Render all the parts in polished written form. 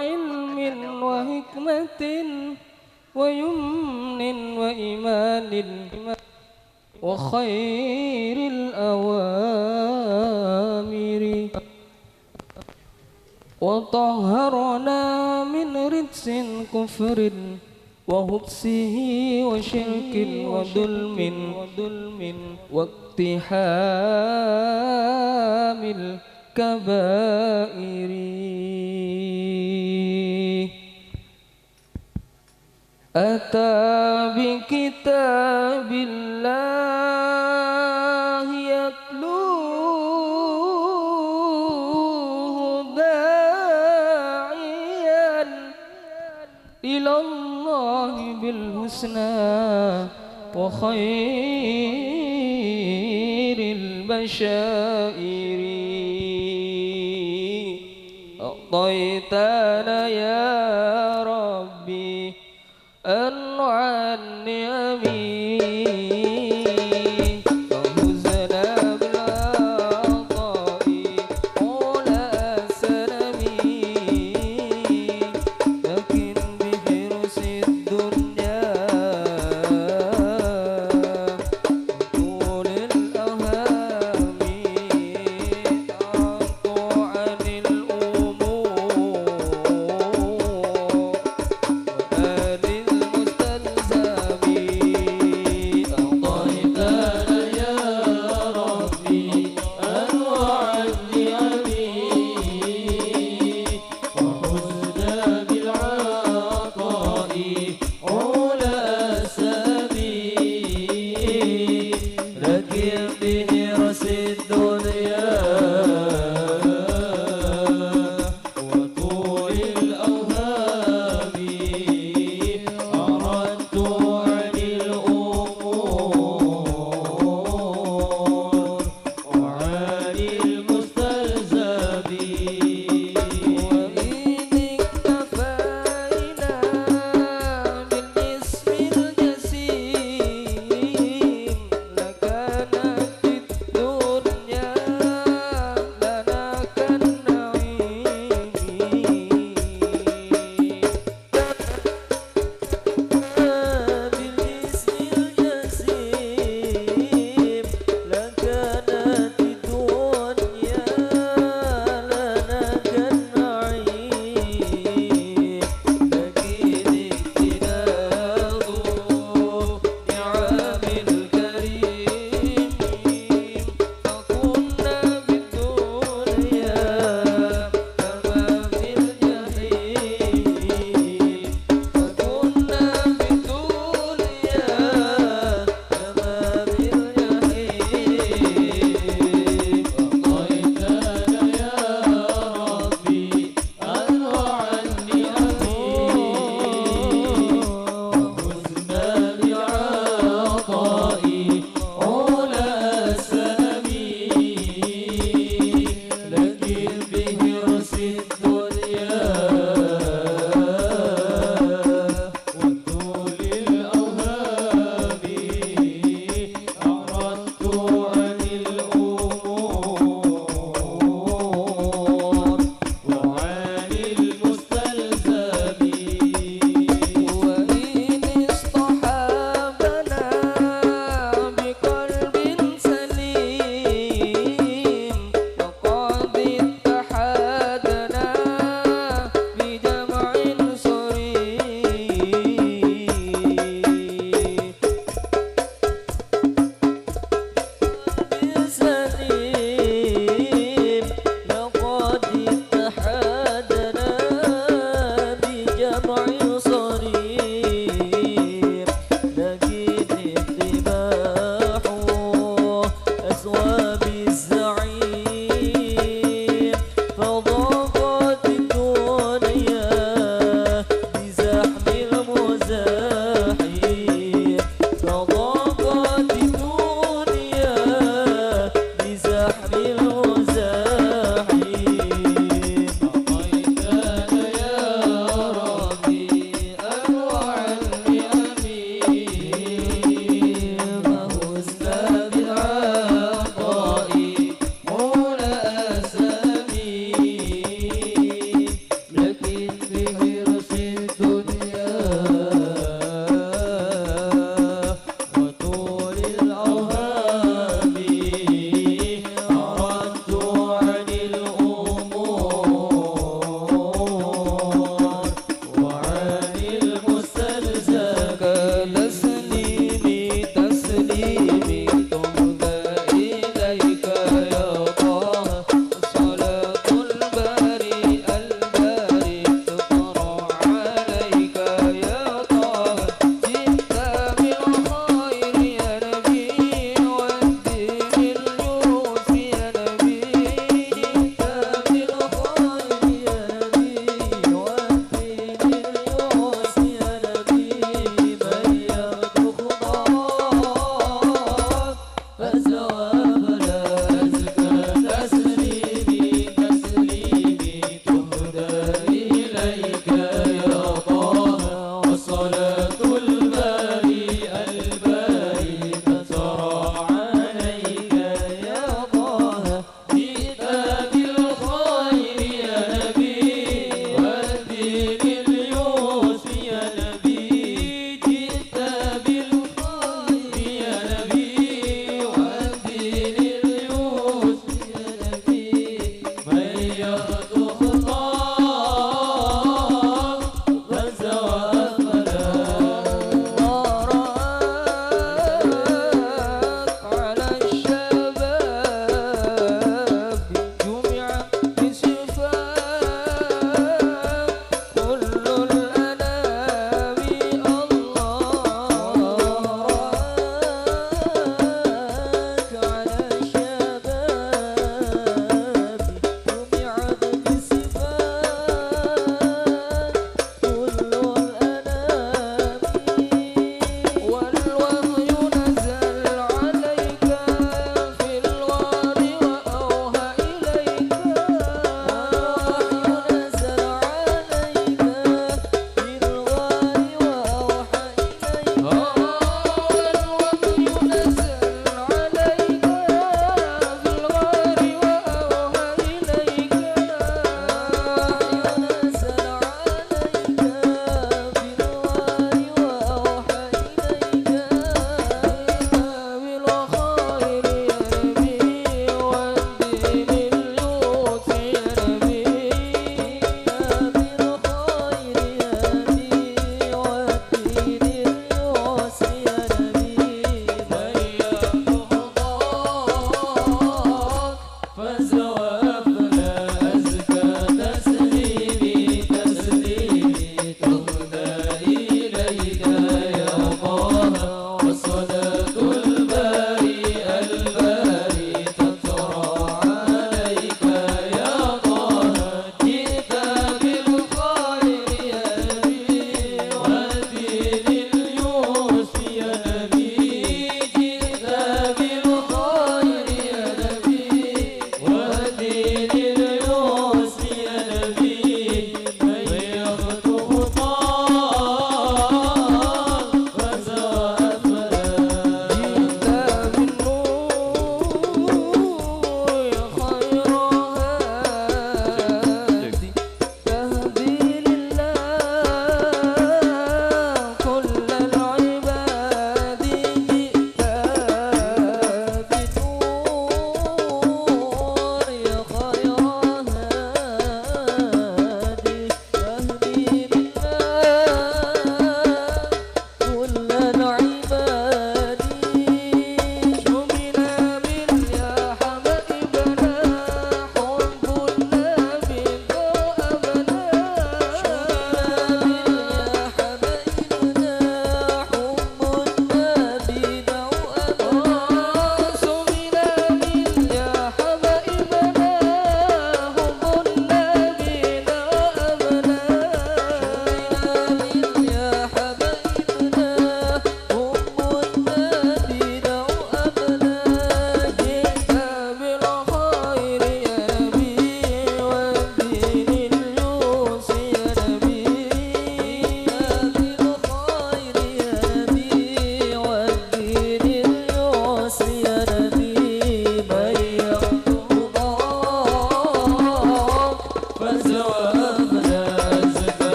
وعلم وحكمة ويمن وإيمان وخير الأوامر وطهرنا من رجس كفر وهبسه وشرك وظلم واقتحام الكبائر أتى بكتاب الله يتلوه داعيا إلى الله بالحسنى وخير البشائر أعطيتنا يا ربي أنواع النعم ففزنا بالعطاء على سلم لكن بحرص الدنيا طول الأوهام أعطوا عن الأمور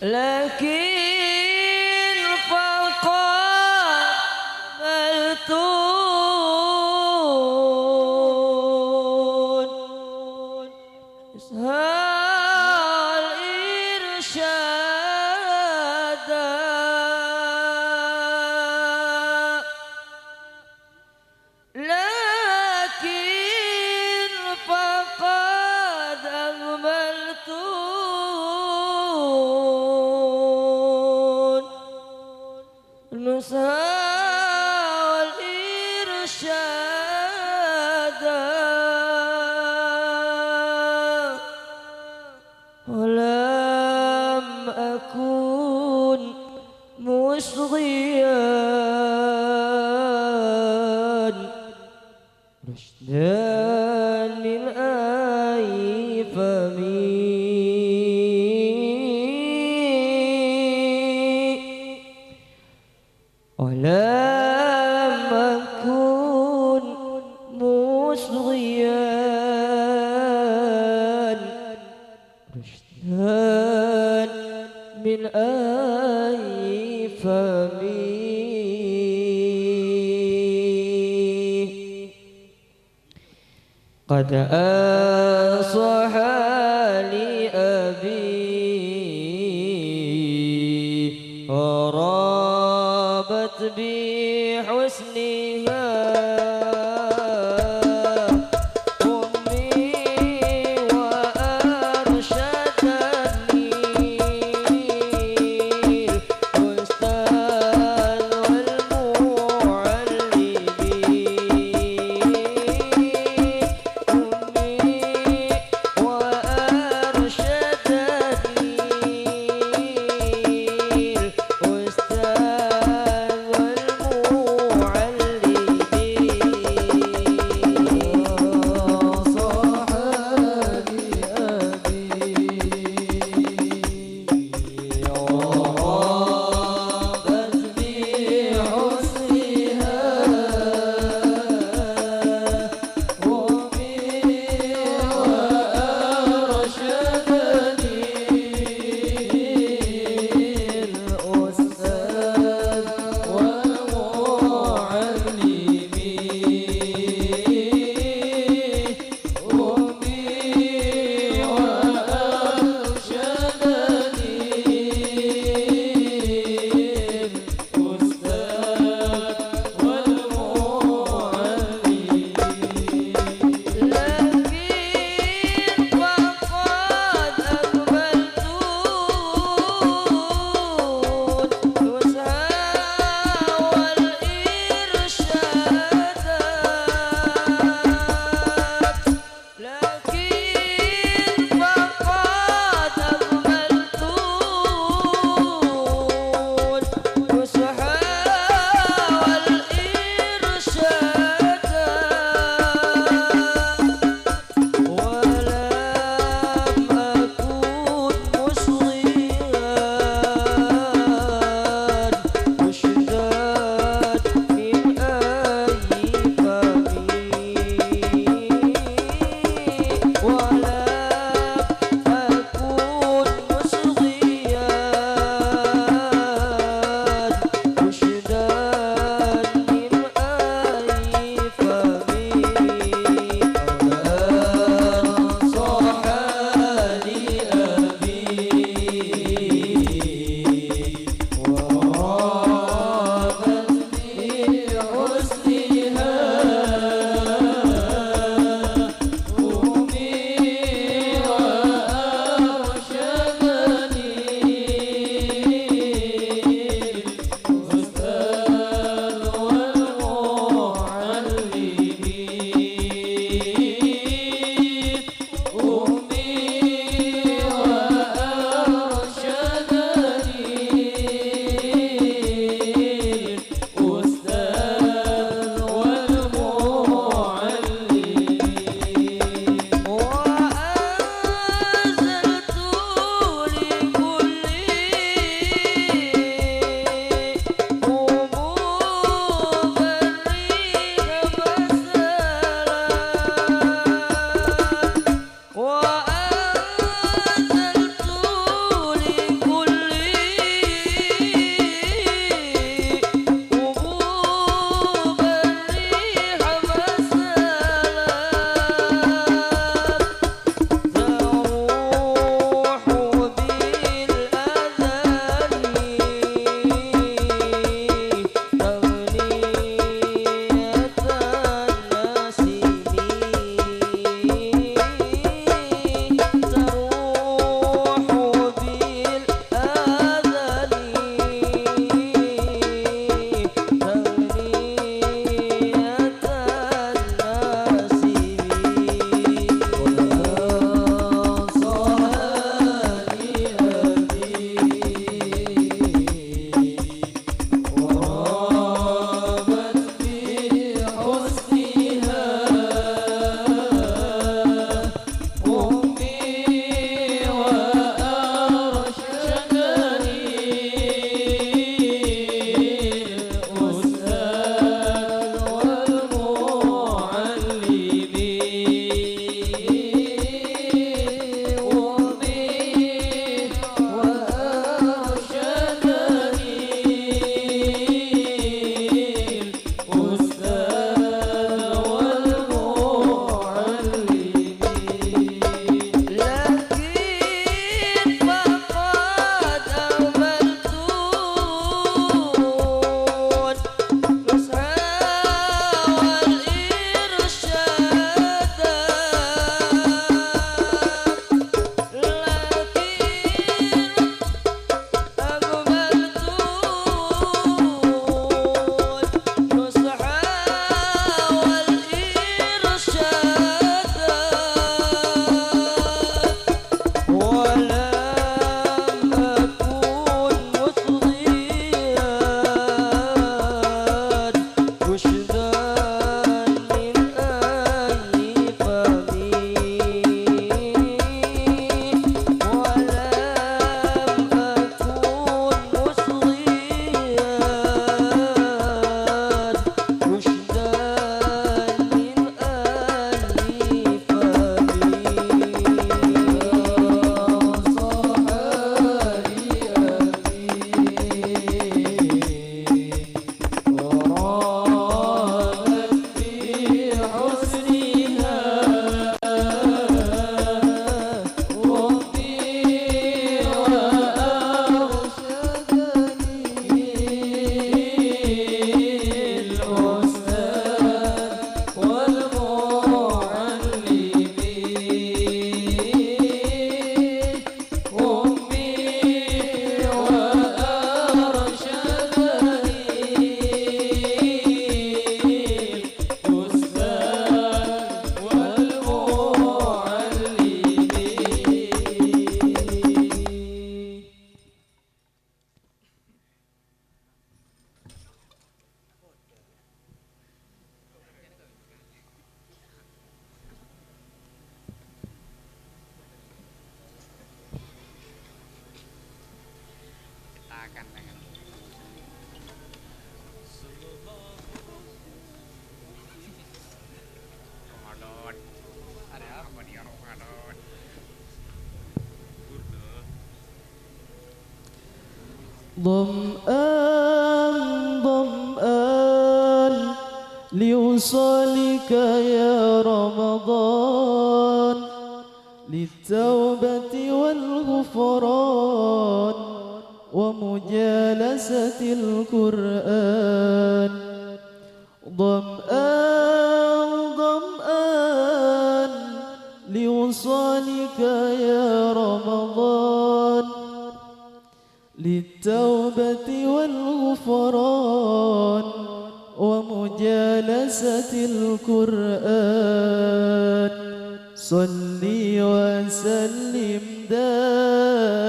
لكن فقد ملتون إسهال إرشادا لكن فقد أهملتون نصها والإرشادا ولم أكن مصغيا رشدا من آي فمي ولم أكن مصغيا رشدا من آي فمي قد أنصح لي أبي ورابت بحسنها أمي وأرشدني الأستاذ والمعلمين ظمآن ظمآن لوصالك يا رمضان للتوبة والغفران ومجالسة القرآن ظمآن ظمآن لوصالك يا رمضان للتوبة والغفران ومجالسة القرآن صلي وسلم دائما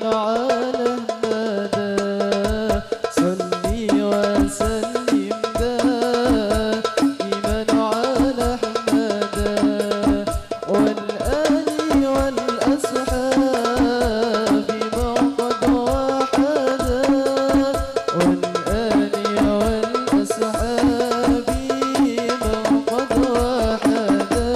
على الندى صلي وسلم دائما على الندى والآل والأصحاب ما قد وحدا والآل والأصحاب ما قد وحدا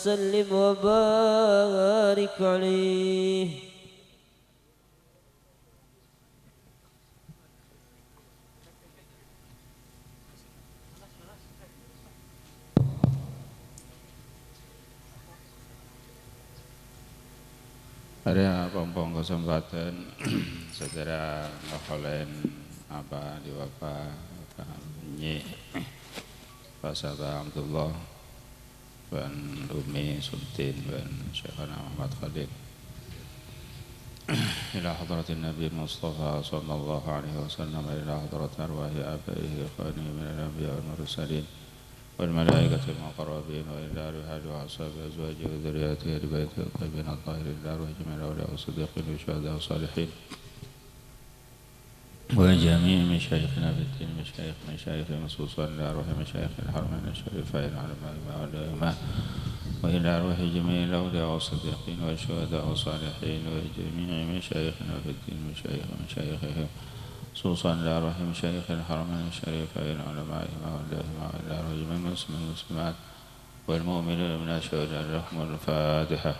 وسلم وبارك عليه. Ada pompong kesempatan saudara ngafalen apa diwafa Nyi Pasaba Abdullah dan Umi Sultin dan Syekhana Muhammad Khalid ila hadratin Nabi Mustafa sallallahu alaihi wasallam ila hadrat arwahi abaihi khani min al-anbiya wal mursalin والملائكة المقربين وإلى رحال وأصحاب أزواجه وذرياته لبيته الطيبين الطاهرين إلى روح جميع الأولياء والصديقين والشهداء والصالحين وجميع مشايخنا في الدين مشايخ خصوصا إلى روح مشايخ الحرمين الشريفين على العلماء وإلى روح جميع الأولياء والصديقين والشهداء والصالحين وجميع مشايخنا في الدين مشايخهم خصوصا إلى روح مشايخ الحرمين الشريفين علمائهما وأوليائهما وإلى روح جميع المسلمين والمسلمات والمؤمنين من الشهداء لهم الفاتحة.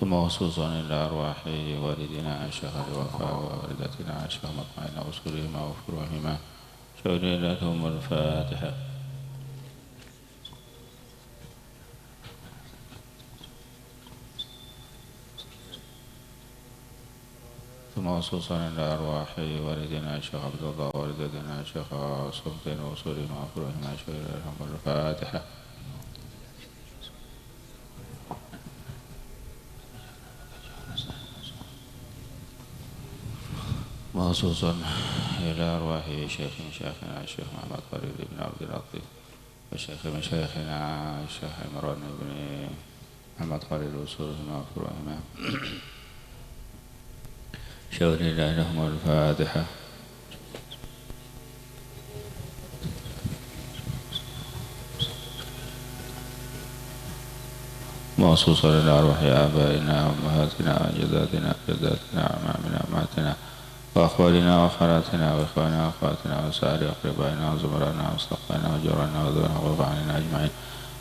ثم خصوصا إلى أرواح والدنا الشيخ الوفاء ووالدتنا الشيخ مطمئن وأصولهما وفروعهما شهداء لهم الفاتحة. ثم خصوصا إلى أرواح والدنا الشيخ عبد الله ووالدتنا الشيخ سلطان وأصولهما وفروعهما شهداء لهم الفاتحة. وخصوصا إلى أرواح شيخ مشايخنا الشيخ محمد خليل بن عبد اللطيف وشيخ مشايخنا الشيخ عمران بن محمد خليل وصولهما وفروعهما شهداء لهم الفاتحة. وخصوصا إلى أرواح آبائنا وأمهاتنا وجداتنا وعمامنا وأمهاتنا وأخوالنا وأخواتنا وإخواننا وأخواتنا وسائر أقربائنا وزمرائنا وأصدقائنا وجيراننا وذوينا وغفراننا أجمعين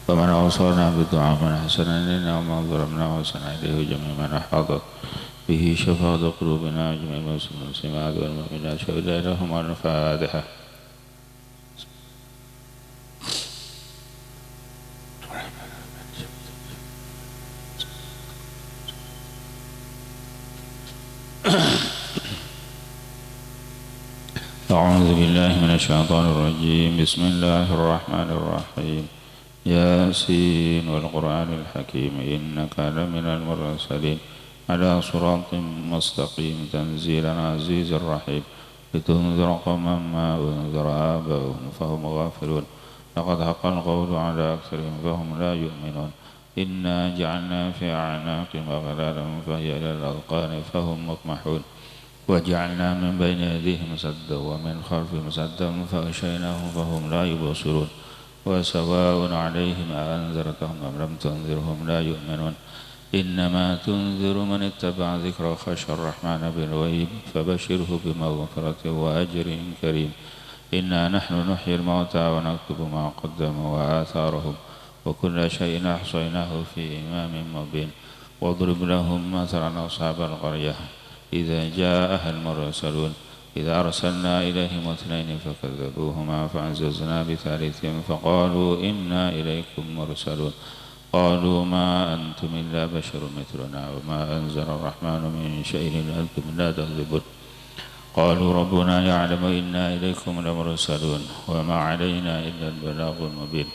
ومن أوصلنا بالدعاء من أحسن إلينا ومن ظلمنا وأحسن إليه جميع من أحاطت به شفاعة قلوبنا وجميع المسلمات والمؤمنات شهداء لهم الفاتحة. أعوذ بالله من الشيطان الرجيم. بسم الله الرحمن الرحيم. ياسين والقرآن الحكيم إنك لمن المرسلين على صراط مستقيم تنزيل عزيز رحيم لتنذر قوما ما أنذر آباؤهم فهم غافلون لقد حق القول على أكثرهم فهم لا يؤمنون إنا جعلنا في أعناقهم أغلالا فهي إلى الأذقان فهم مقمحون وجعلنا من بين يديهم سدا ومن خلفهم سدا فأغشيناهم فهم لا يبصرون وسواء عليهم أأنذرتهم أم لم تنذرهم لا يؤمنون إنما تنذر من اتبع ذكر وخشى الرحمن بالغيب فبشره بمغفرة وأجر كريم. إنا نحن نحيي الموتى ونكتب ما قدموا وآثارهم وكل شيء أحصيناه في إمام مبين. واضرب لهم مثلا أصحاب القرية إذا جاءها المرسلون إذا أرسلنا إليهم اثنين فكذبوهما فعززنا بثالث فقالوا إنا إليكم مرسلون قالوا ما أنتم إلا بشر مثلنا وما أنزل الرحمن من شيء أنتم لا تكذبون قالوا ربنا يعلم إنا إليكم لمرسلون وما علينا إلا البلاغ المبين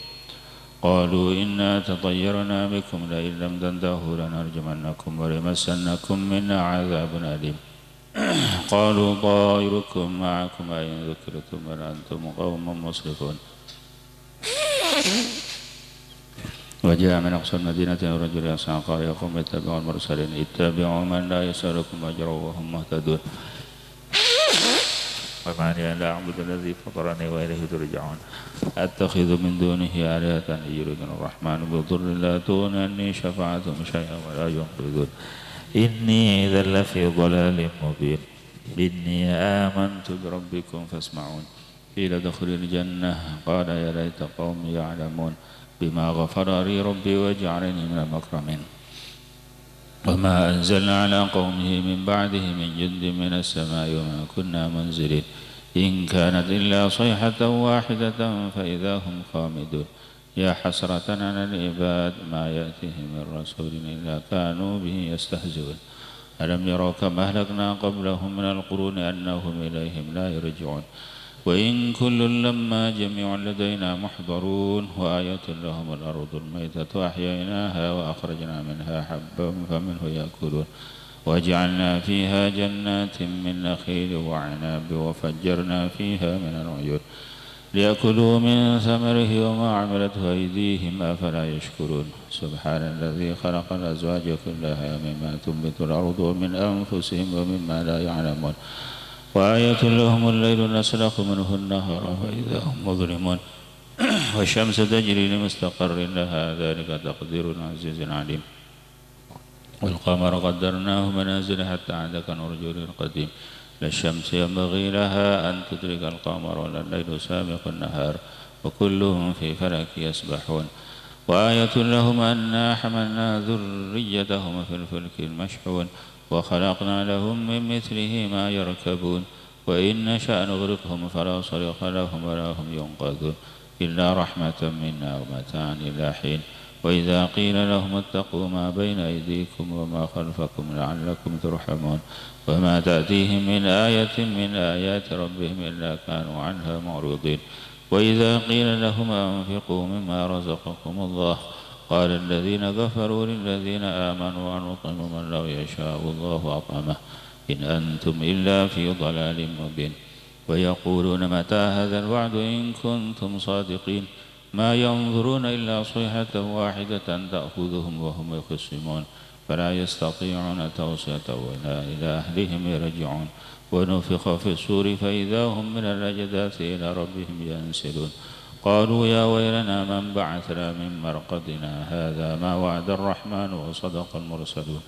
قالوا إنا تطيرنا بكم لئن لم تنتهوا لنرجمنكم وليمسنكم منا عذاب أليم قالوا طائركم معكم أئن ذكرتم بل أنتم قوم مسرفون. وجاء من أقصى المدينة رجل يسعى قال يا قوم اتبعوا المرسلين اتبعوا من لا يسألكم أجرا وهم مهتدون وما لي لا أعبد الذي فطرني وإليه ترجعون أتخذ من دونه آلهة إن يردني الرحمن بضر لا تغن عني شفاعتهم شيئا ولا ينقذون إني إذا لفي ضلال مبين. إني آمنت بربكم فاسمعون قيل ادخل الجنة قال يا ليت قومي يعلمون بما غفر لي ربي وجعلني من المكرمين وما أنزلنا على قومه من بعده من جند من السماء وما كنا منزلين إن كانت إلا صيحة واحدة فإذا هم خامدون يا حسرة على العباد ما يأتيهم من رسول إلا كانوا به يستهزئون ألم يروا كما أهلكنا قبلهم من القرون أنهم إليهم لا يرجعون وإن كل لما جميع لدينا محضرون وآية لهم الأرض الميتة أحييناها وأخرجنا منها حبا فمنه يأكلون وجعلنا فيها جنات من نخيل وعناب وفجرنا فيها من العيون ليأكلوا من ثمره وما عملته أيديهم أفلا يشكرون سبحان الذي خلق الأزواج كلها مما تنبت الأرض ومن أنفسهم ومما لا يعلمون وآية لهم الليل نسلخ منه النهار فإذا هم مظلمون والشمس تجري لمستقر لها ذلك تقدير العزيز العليم والقمر قدرناه منازل حتى عاد كالعرجون القديم لا الشمس ينبغي لها أن تدرك القمر ولا الليل سابق النهار وكلهم في فلك يسبحون وآية لهم أنا حملنا ذريتهم في الفلك المشحون وخلقنا لهم من مثله ما يركبون وإن نشأ نغرقهم فلا صريخ لهم ولا هم ينقذون إلا رحمة منا ومتاعا إلى حين وإذا قيل لهم اتقوا ما بين أيديكم وما خلفكم لعلكم ترحمون وما تأتيهم من آية من آيات ربهم إلا كانوا عنها معرضين وإذا قيل لهم أنفقوا مما رزقكم الله قال الذين كفروا للذين آمنوا أنطعم من لو يشاء الله أطعمه إن أنتم إلا في ضلال مبين ويقولون متى هذا الوعد إن كنتم صادقين ما ينظرون إلا صيحة واحدة تأخذهم وهم يخصمون فلا يستطيعون توصية ولا إلى أهلهم يرجعون ونفخ في الصور فإذا هم من الأجداث إلى ربهم ينسلون قالوا يا ويلنا من بعثنا من مرقدنا هذا ما وعد الرحمن وصدق المرسلون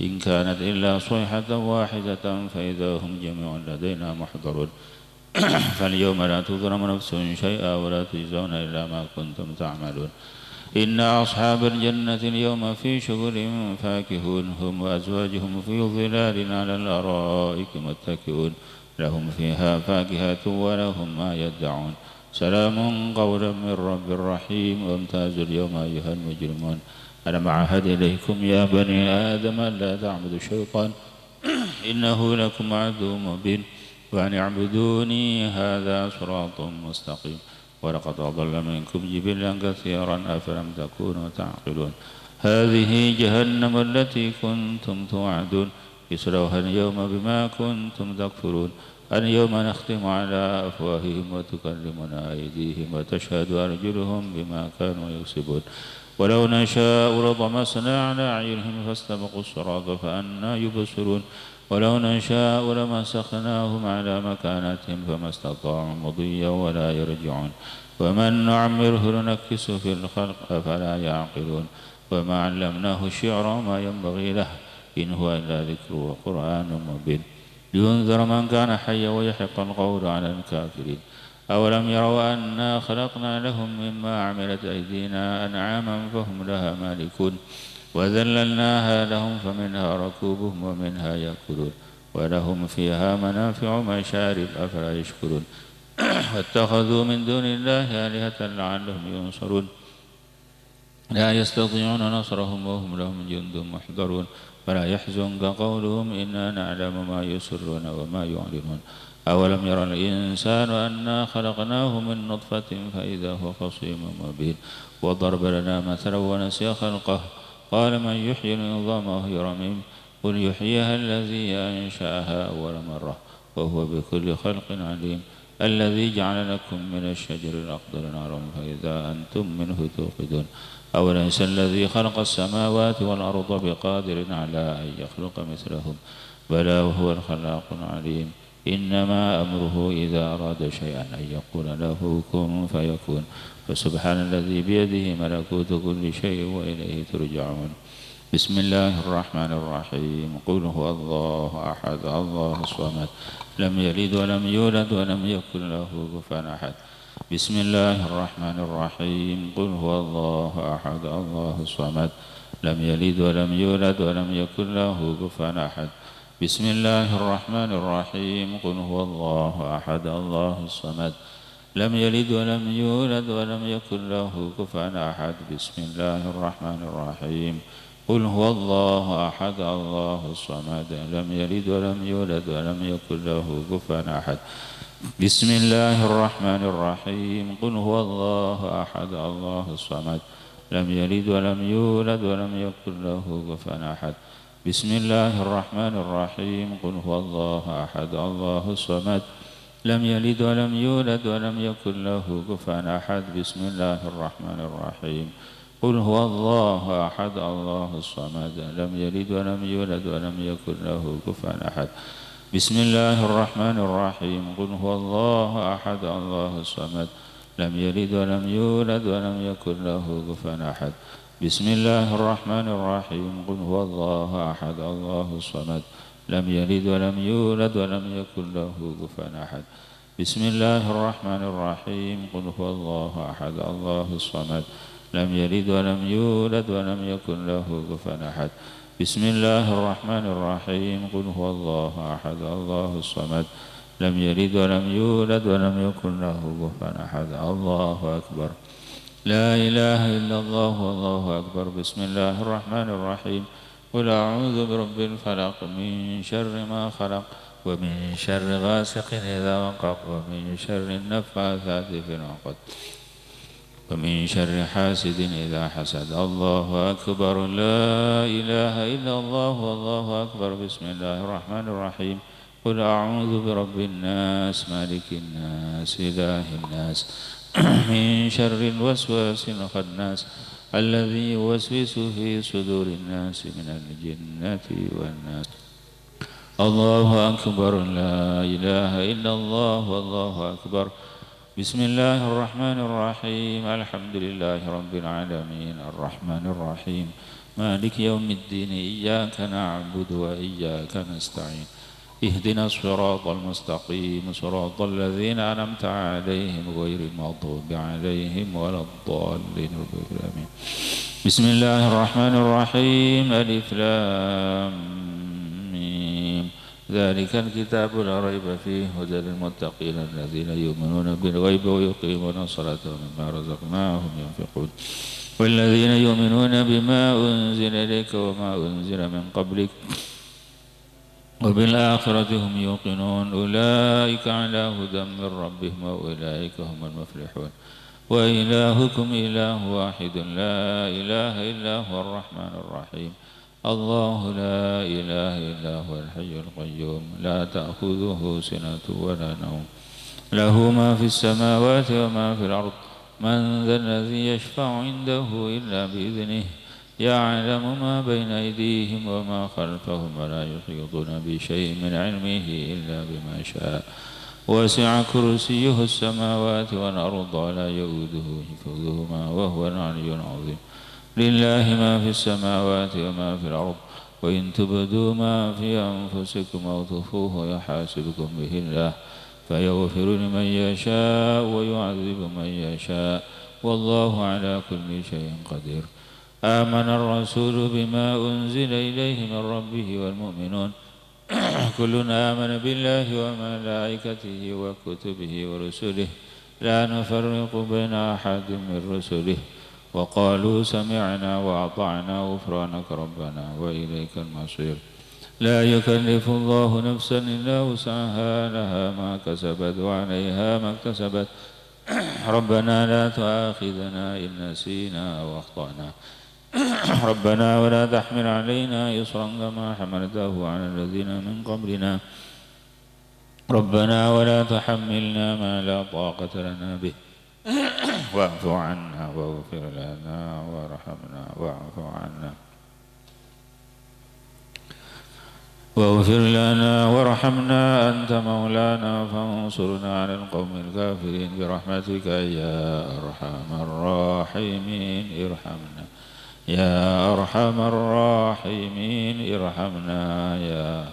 إن كانت إلا صيحة واحدة فإذا هم جميع لدينا محضرون فاليوم لا تظلم نفس شيئا ولا تجزون إلا ما كنتم تعملون إن أصحاب الجنة اليوم في شغل فاكهون هم وأزواجهم في ظلال على الأرائك متكئون لهم فيها فاكهة ولهم ما يدعون سلام قولا من رب رحيم وامتازوا اليوم أيها المجرمون ألم أعهد إليكم يا بني آدم لا تعبدوا الشيطان إنه لكم عدو مبين وأن اعبدوني هذا صراط مستقيم ولقد أضل منكم جبلا كثيرا أفلم تكونوا تعقلون هذه جهنم التي كنتم توعدون اصلوها اليوم بما كنتم تكفرون اليوم نختم على أفواههم وتكلمنا أيديهم وتشهد أرجلهم بما كانوا يكسبون ولو نشاء لطمسنا على أعينهم فاستبقوا الصراط فأنى يبصرون ولو نشاء لمسخناهم على مكانتهم فما استطاعوا مضيا ولا يرجعون ومن نعمره ننكسه في الخلق أفلا يعقلون وما علمناه الشعر وما ينبغي له إن هو إلا ذكر وقرآن مبين لينذر من كان حيا ويحق القول على الكافرين أولم يروا أنا خلقنا لهم مما عملت أيدينا أنعاما فهم لها مالكون وذللناها لهم فمنها ركوبهم ومنها يأكلون ولهم فيها منافع مشارب أفلا يشكرون واتخذوا من دون الله آلهة لعلهم ينصرون لا يستطيعون نصرهم وهم لهم جند محضرون فلا يحزنك قولهم إنا نعلم ما يسرون وما يعلنون أولم يرى الإنسان أنا خلقناه من نطفة فإذا هو خصيم مبين وضرب لنا مثلا ونسي خلقه قال من يحيي العظام وهي رميم قل يحييها الذي أنشأها أول مرة وهو بكل خلق عليم الذي جعل لكم من الشجر الأخضر نارا فإذا أنتم منه توقدون أوليس الذي خلق السماوات والأرض بقادر على أن يخلق مثلهم بلى وهو الخلاق العليم إنما أمره إذا أراد شيئا أن يقول له كن فيكون فسبحان الذي بيده ملكوت كل شيء وإليه ترجعون بسم الله الرحمن الرحيم قل هو الله أحد الله الصمد لم يلد ولم يولد ولم يكن له كفوا أحد بسم الله الرحمن الرحيم قل هو الله أحد الله الصمد لم يلد ولم يولد ولم يكن له كفوا أحد بسم الله الرحمن الرحيم قل هو الله أحد الله الصمد لم يلد ولم يولد ولم يكن له كفوا أحد بسم الله الرحمن الرحيم قل هو الله أحد الله الصمد لم يلد ولم يولد ولم يكن له كفوا أحد بسم الله الرحمن الرحيم قل هو الله أحد الله الصمد لم يلد ولم يولد ولم يكن له كفوا أحد بسم الله الرحمن الرحيم قل هو الله أحد الله الصمد لم يلد ولم يولد ولم يكن له كفوا أحد بسم الله الرحمن الرحيم قل هو الله أحد الله الصمد لم يلد ولم يولد ولم يكن له كفوا أحد بسم الله الرحمن الرحيم قل هو الله أحد الله الصمد لم يلد ولم يولد ولم يكن له كفوا أحد بسم الله الرحمن الرحيم قل هو الله أحد الله الصمد لم يلد ولم يولد ولم يكن له كفوا أحد بسم الله الرحمن الرحيم قل هو الله أحد الله الصمد لم يلد ولم يولد ولم يكن له كفوا أحد بسم الله الرحمن الرحيم قل هو الله أحد الله الصمد لم يلد ولم يولد ولم يكن له كفوا أحد الله أكبر لا إله إلا الله والله أكبر بسم الله الرحمن الرحيم قل أعوذ برب الفلق من شر ما خلق ومن شر غاسق إذا وقب ومن شر النفاثات في العقد ومن شر حاسد إذا حسد الله أكبر لا إله إلا الله والله أكبر بسم الله الرحمن الرحيم قل أعوذ برب الناس مالك الناس إله الناس من شر الوسواس الخناس الذي يوسوس في صدور الناس من الجنة والناس الله أكبر لا إله إلا الله والله أكبر بسم الله الرحمن الرحيم الحمد لله رب العالمين الرحمن الرحيم مالك يوم الدين إياك نعبد وإياك نستعين اهدنا الصراط المستقيم صراط الذين أنعمت عليهم غير المغضوب عليهم ولا الضالين آمين بسم الله الرحمن الرحيم ألف لام ميم ذلك الكتاب لا ريب فيه هدى للمتقين الذين يؤمنون بالغيب ويقيمون الصلاة ومما رزقناهم ينفقون والذين يؤمنون بما أنزل إليك وما أنزل من قبلك وبالآخرة هم يوقنون أولئك على هدى من ربهم وأولئك هم المفلحون وإلهكم إله واحد لا إله إلا هو الرحمن الرحيم الله لا إله إلا هو الحي القيوم لا تأخذه سنة ولا نوم له ما في السماوات وما في الأرض من ذا الذي يشفع عنده إلا بإذنه يعلم ما بين أيديهم وما خلفهم ولا يحيطون بشيء من علمه إلا بما شاء وسع كرسيه السماوات والأرض ولا يؤوده حفظهما وهو العلي العظيم لله ما في السماوات وما في الأرض وإن تبدوا ما في أنفسكم أو تخفوه يحاسبكم به الله فيغفر لمن يشاء ويعذب من يشاء والله على كل شيء قدير آمن الرسول بما أنزل إليه من ربه والمؤمنون كل آمن بالله وملائكته وكتبه ورسله لا نفرق بين أحد من رسله وقالوا سمعنا وأطعنا غفرانك ربنا وإليك المصير لا يكلف الله نفسا إلا وسعها لها ما كسبت وعليها ما اكتسبت ربنا لا تؤاخذنا إن نسينا أو أخطأنا ربنا ولا تحمل علينا إصرا كما حملته على الذين من قبلنا ربنا ولا تحملنا ما لا طاقة لنا به واعف عنا واغفر لنا وارحمنا واعف عنا واغفر لنا وارحمنا أنت مولانا فانصرنا على القوم الكافرين برحمتك يا أرحم الراحمين ارحمنا يا أرحم الراحمين ارحمنا يا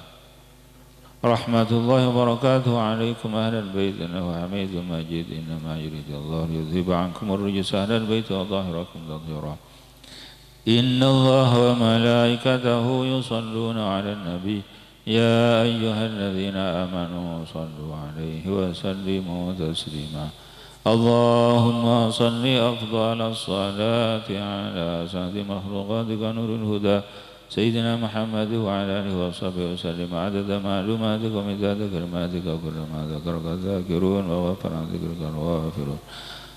رحمة الله وبركاته عليكم أهل البيت إنه حميد مجيد إنما يريد الله ليذهب عنكم الرجس أهل البيت وظاهركم تطهيرا إن الله وملائكته يصلون على النبي يا أيها الذين آمنوا صلوا عليه وسلموا تسليما اللهم صل أفضل الصلاة على أسعد مخلوقاتك نور الهدى سيدنا محمد وعلى آله وصحبه وسلم عدد معلوماتك ومداد كلماتك وكلما ذكرك الذاكرون وغفر عن ذكرك الغافرون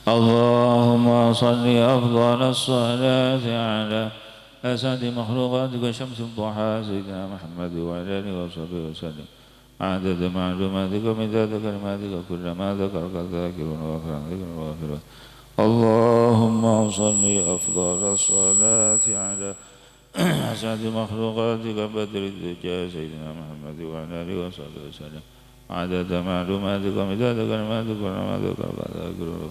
اللهم صل أفضل الصلاة على أسعد مخلوقاتك شمس الضحى سيدنا محمد وعلى آله وصحبه وسلم عدد معلوماتك ومداد كلماتك وكلما ذكرك الذاكرون وغفر عن ذكرك الغافرون اللهم صل أفضل الصلاة على أسعد مخلوقاتك بدر الدجى سيدنا محمد وعلى آله وصحبه وسلم عدد معلوماتك ومداد كلماتك وكلما ذكرك الذاكرون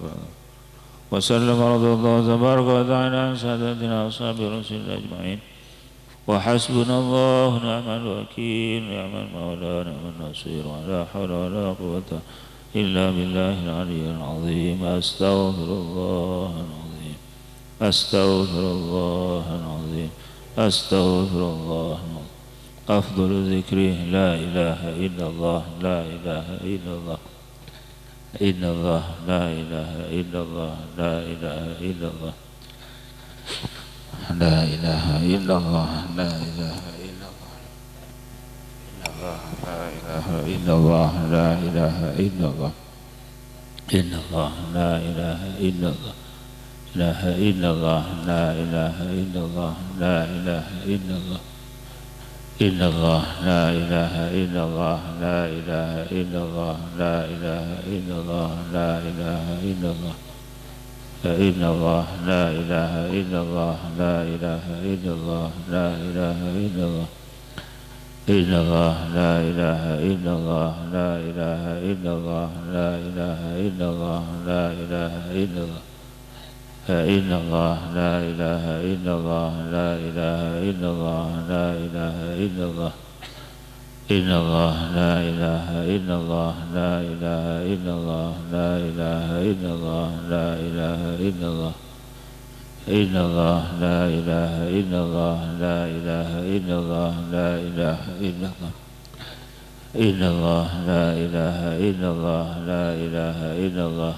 وسلم رضي الله تبارك وتعالى عن سادتنا أصحاب رسول الله أجمعين وحسبنا الله نعم الوكيل نعم المولى نعم النصير ولا حول ولا قوة إلا بالله العلي العظيم أستغفر الله العظيم أستغفر الله العظيم أستغفر الله العظيم أفضل ذكره لا إله إلا الله لا إله إلا الله إن الله لا إله إلا الله لا إله إلا الله لا إله إلا الله لا إله إلا الله لا إله إلا الله إن الله لا إله إلا الله لا إله إلا الله لا إله إلا الله لا إله إلا الله إن الله لا إله إلا الله لا إله إلا الله لا إله إلا الله لا إله إلا الله إن الله لا إله إلا الله لا إله إلا الله لا إله إلا الله إن الله لا إله إلا الله لا إله إلا الله لا إله إلا الله لا إله إلا الله إن الله لا إله إلا الله لا إله إلا الله لا إله إلا الله إن الله لا إله إلا الله لا إله إلا الله لا إله إلا الله لا إله إلا الله إن الله لا إله إلا الله لا إله إلا الله لا إله إلا الله إن الله لا إله إلا الله لا إله إلا الله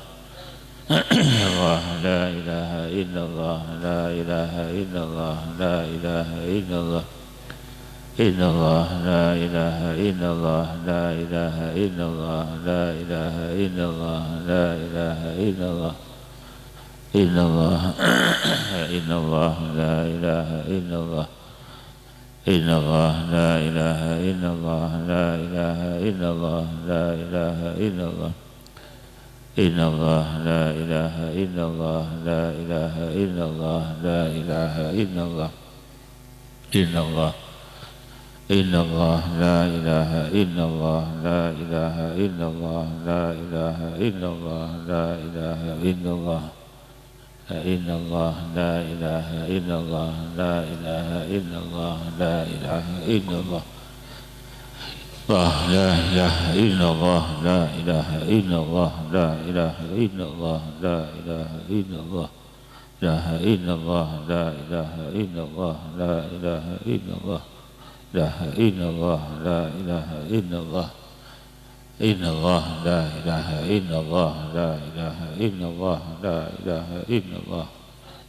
الله لا إله إلا الله لا إله إلا الله لا إله إلا الله إن الله لا إله إلا الله لا إله إلا الله لا إله إلا الله لا إله إلا الله إن الله إن الله لا إله إلا الله إن الله لا إله إلا الله لا إله إلا الله لا إله إلا الله إن الله لا إله إلا الله لا إله إلا الله لا إله إلا الله إن الله إن الله لا إله إلا الله لا إله إلا الله لا إله إلا الله لا إله إلا الله إن الله لا إله إلا الله لا إله إلا الله لا إله إلا الله لا إله إلا الله لا إله إلا الله لا إله إلا الله لا إله إلا الله لا إلا الله لا إله إلا الله لا إله إلا الله لا إلا الله لا إله إلا الله إن الله لا إله إلا الله لا إله إلا الله لا إله إلا الله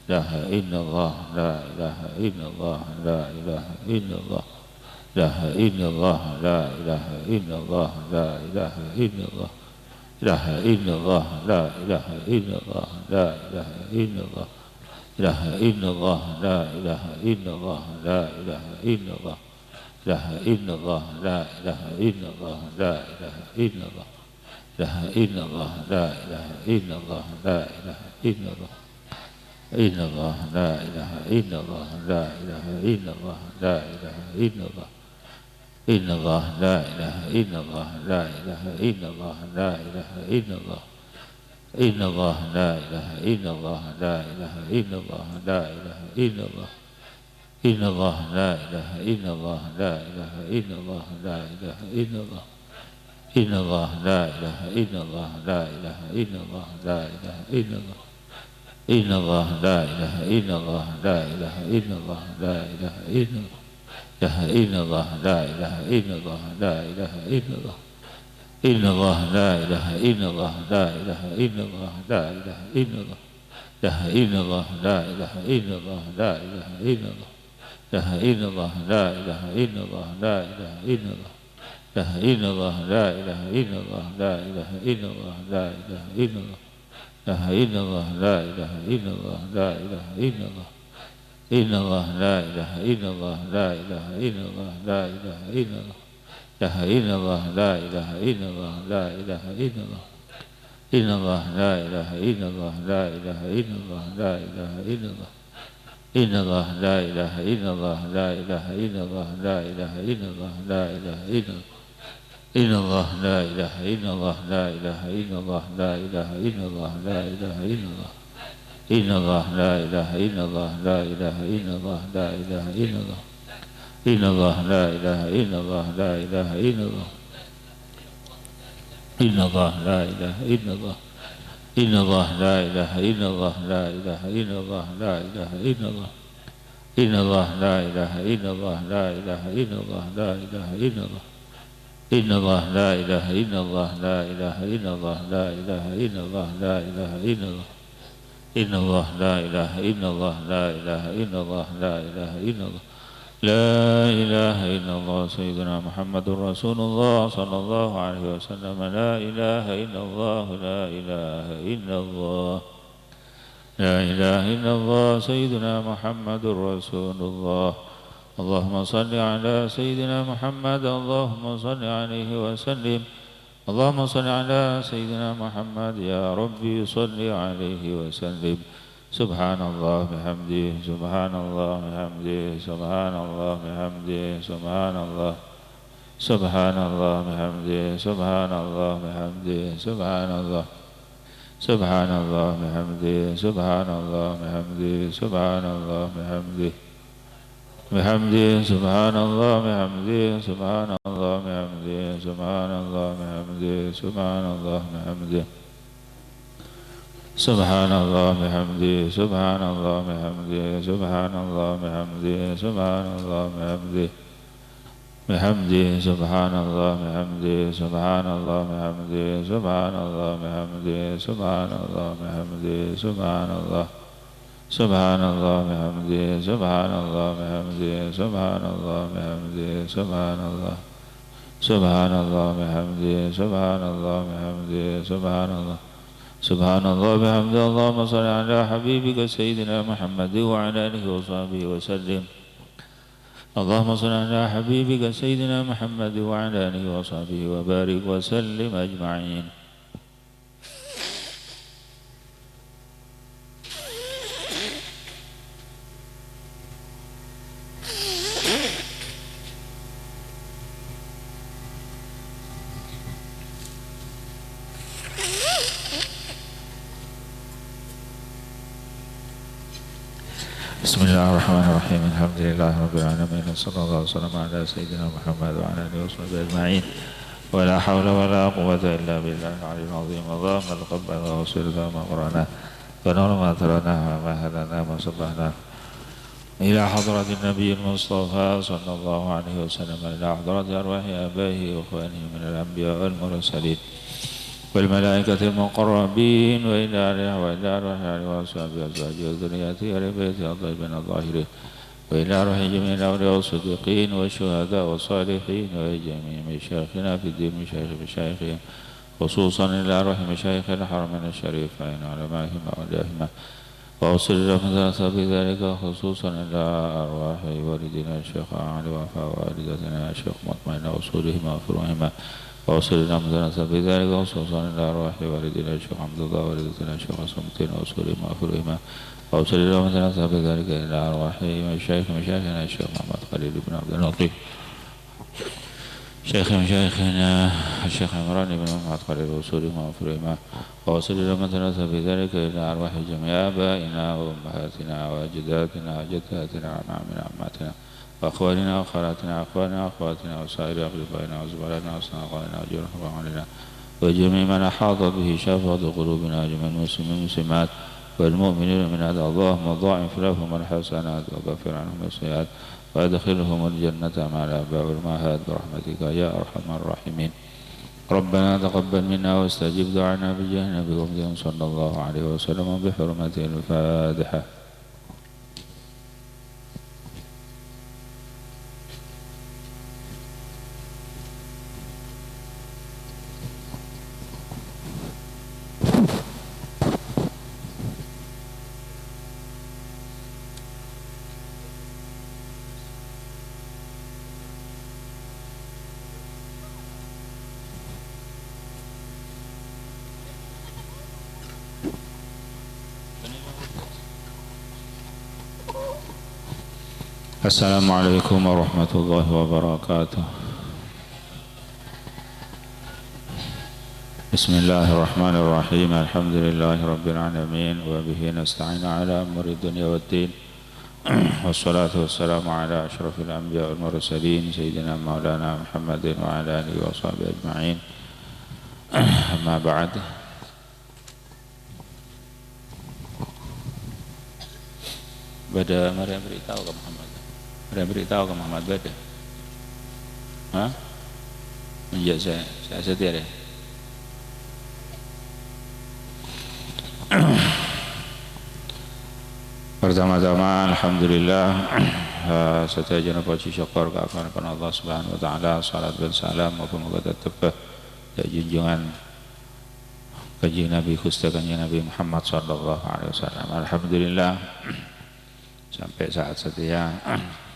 لا إلا الله لا إله إلا الله لا إله إلا الله لا إلا الله لا إله إلا الله لا إله إلا الله لا إلا الله لا إله إلا الله لا إله إلا الله لا إلا الله لا إله إلا الله لا إله إلا الله لا إلا الله لا إله إلا الله لا إله إلا الله لا إلا الله لا إله إلا الله لا إله إلا الله إن الله لا إله إلا الله لا إله إلا الله لا إله إلا الله إن الله لا إله إلا الله لا إله إلا الله لا إله إلا الله إن الله لا إله إلا الله لا إله إلا الله لا إله إلا الله إن الله لا إله إلا الله لا إله إلا الله لا إله إلا الله إن الله لا إله إلا الله لا إله إلا الله لا إله إلا الله إن الله لا إله إلا الله لا إله إلا الله لا إله إلا الله إن الله لا إله إلا الله لا إله إلا الله إن الله لا إله إلا الله لا إله إلا الله لا إله إلا الله إن الله لا إله إلا الله لا إله إلا الله إن الله لا إله إلا الله لا إله إلا الله إن الله لا إله إلا الله لا إله إلا الله لا إله إلا الله إن الله لا إله إلا الله لا إله إلا الله إن الله لا إله إلا الله لا إله إلا الله لا إله إلا الله إن الله لا إله إلا الله لا إله إلا الله إن الله لا إله إلا الله لا إله إلا الله لا إله إلا الله إن الله لا إله إلا الله لا إله إلا الله لا إله إلا الله لا إله إلا الله إن الله لا إله إلا الله لا إله إلا الله لا إله إلا الله لا إله إلا الله إن الله لا إله إلا الله لا إله إلا الله لا إله إلا الله إن الله لا إله إلا الله لا إله إلا الله إن الله لا إله إلا الله إن الله لا إله إلا الله لا إله إلا الله لا إله إلا الله إن الله لا إله إلا الله لا إله إلا الله لا إله إلا الله إن الله لا إله إلا الله لا إله إلا الله لا إله إلا الله لا إله إلا الله إن الله لا إله إلا الله لا إله إلا الله لا إله إلا الله لا إله إلا الله سيدنا محمد رسول الله صلى الله عليه وسلم لا إله إلا الله لا إله إلا الله لا إله إلا الله سيدنا محمد رسول الله اللهم صل على سيدنا محمد اللهم صل عليه وسلم اللهم صل على سيدنا محمد يا ربي صل عليه وسلم سبحان الله بحمده سبحان الله بحمده سبحان الله بحمده سبحان الله سبحان الله بحمده سبحان الله بحمده سبحان الله سبحان الله بحمده سبحان الله بحمده سبحان الله بحمده بحمده سبحان الله بحمده سبحان الله بحمده سبحان الله بحمده سبحان الله بحمده سبحان الله بحمده سبحان الله بحمده سبحان الله بحمده سبحان الله بحمده بحمده سبحان الله بحمده سبحان الله بحمده سبحان الله بحمده سبحان الله بحمده سبحان الله سبحان الله بحمده سبحان الله بحمده سبحان الله بحمده سبحان الله سبحان الله بحمده سبحان الله بحمده سبحان الله سبحان الله بحمده اللهم صل على حبيبك سيدنا محمد وعلى آله وصحبه وسلم اللهم صل على حبيبك سيدنا محمد وعلى آله وصحبه وبارك وسلم أجمعين بسم الله الرحمن الرحيم الحمد لله رب العالمين صلى الله وسلم على سيدنا محمد وعلى اله وصحبه اجمعين ولا حول ولا قوة الا بالله العلي العظيم اللهم تقبل وغفر ما قرانا ونور ما ترانا وما هدانا ما صبحنا إلى حضرة النبي المصطفى صلى الله عليه وسلم إلى حضرة أرواح آبائه وإخوانه من الأنبياء والمرسلين والملائكة المقربين وإلى أرواح آله وأصحابه وأزواجه وذريته وآل بيته الطيبين الطاهرين وإلى أرواح جميع الأولياء والصديقين والشهداء والصالحين وجميع مشايخنا في الدين مشايخهم خصوصا إلى أرواح مشايخ الحرمين الشريفين علمائهم وأوليائهم وأوصل رحمة في ذلك خصوصا إلى أرواح والدنا الشيخ علي وفاء والدتنا الشيخ مطمئن وصولهما وفروعهما وأوصل رحمة في ذلك خصوصا إلى أرواح والدنا الشيخ عبد الله والدتنا الشيخ صمتين وصولهما وفروعهما وأوصل رحمة في ذلك إلى أرواح مشايخنا الشيخ محمد خليل بن عبد اللطيف شيخنا الشيخ عمران بن محمد قال الوصول ومغفر ما ووصل لما ثلاثة في ذلك إلى أرواح جميع آبائنا وأمهاتنا وأجدادنا وجداتنا وعمامنا وعماتنا وأخواننا وأخواتنا وأخواننا وأخواتنا وسائر أقربائنا وزملائنا وصناقائنا وجرحنا وعلينا وجميع من أحاط به شفاة قلوبنا وجميع المسلمين والمسلمات والمؤمنين من هذا اللهم ضاعف لهم الحسنات وغفر عنهم السيئات وأدخلهم الجنة مع الآباء والأمهات برحمتك يا أرحم الراحمين. ربنا تقبل منا واستجب دعانا بجاه نبيكم صلى الله عليه وسلم بحرمة الفاتحة. السلام عليكم ورحمة الله وبركاته. بسم الله الرحمن الرحيم. الحمد لله رب العالمين وبه نستعين على أمور الدنيا والدين والصلاة والسلام على أشرف الأنبياء والمرسلين سيدنا مولانا محمد وعلى آله وصحبه أجمعين. أما بعد، Bada mari beritahu ke Muhammad. Mari beritahu ke Muhammad Bada. Hah? Iya saya setia deh. Pertama-tama alhamdulillah setia jenah puji syukur kepada Allah Subhanahu wa taala, salat dan salam moga-moga tetap ya junjungan kanjeng Nabi Gusti kanjeng Nabi Muhammad sallallahu alaihi wasallam. Alhamdulillah sampai saat setia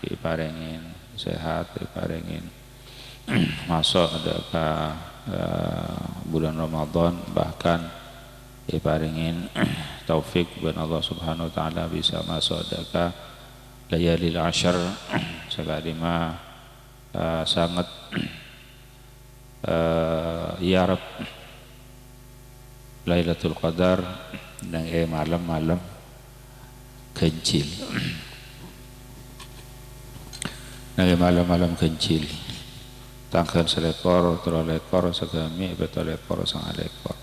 diparengin sehat, diparengin masuk ke bulan Ramadan, bahkan diparengin taufik dan Allah Subhanahu wa taala bisa masuk ke layalil ashar sekalima sangat yarab Lailatul Qadar dan malam-malam kencil. Nang malam-malam kencil tangkan selekor, terolekor, segami, betolekor, sangalekor.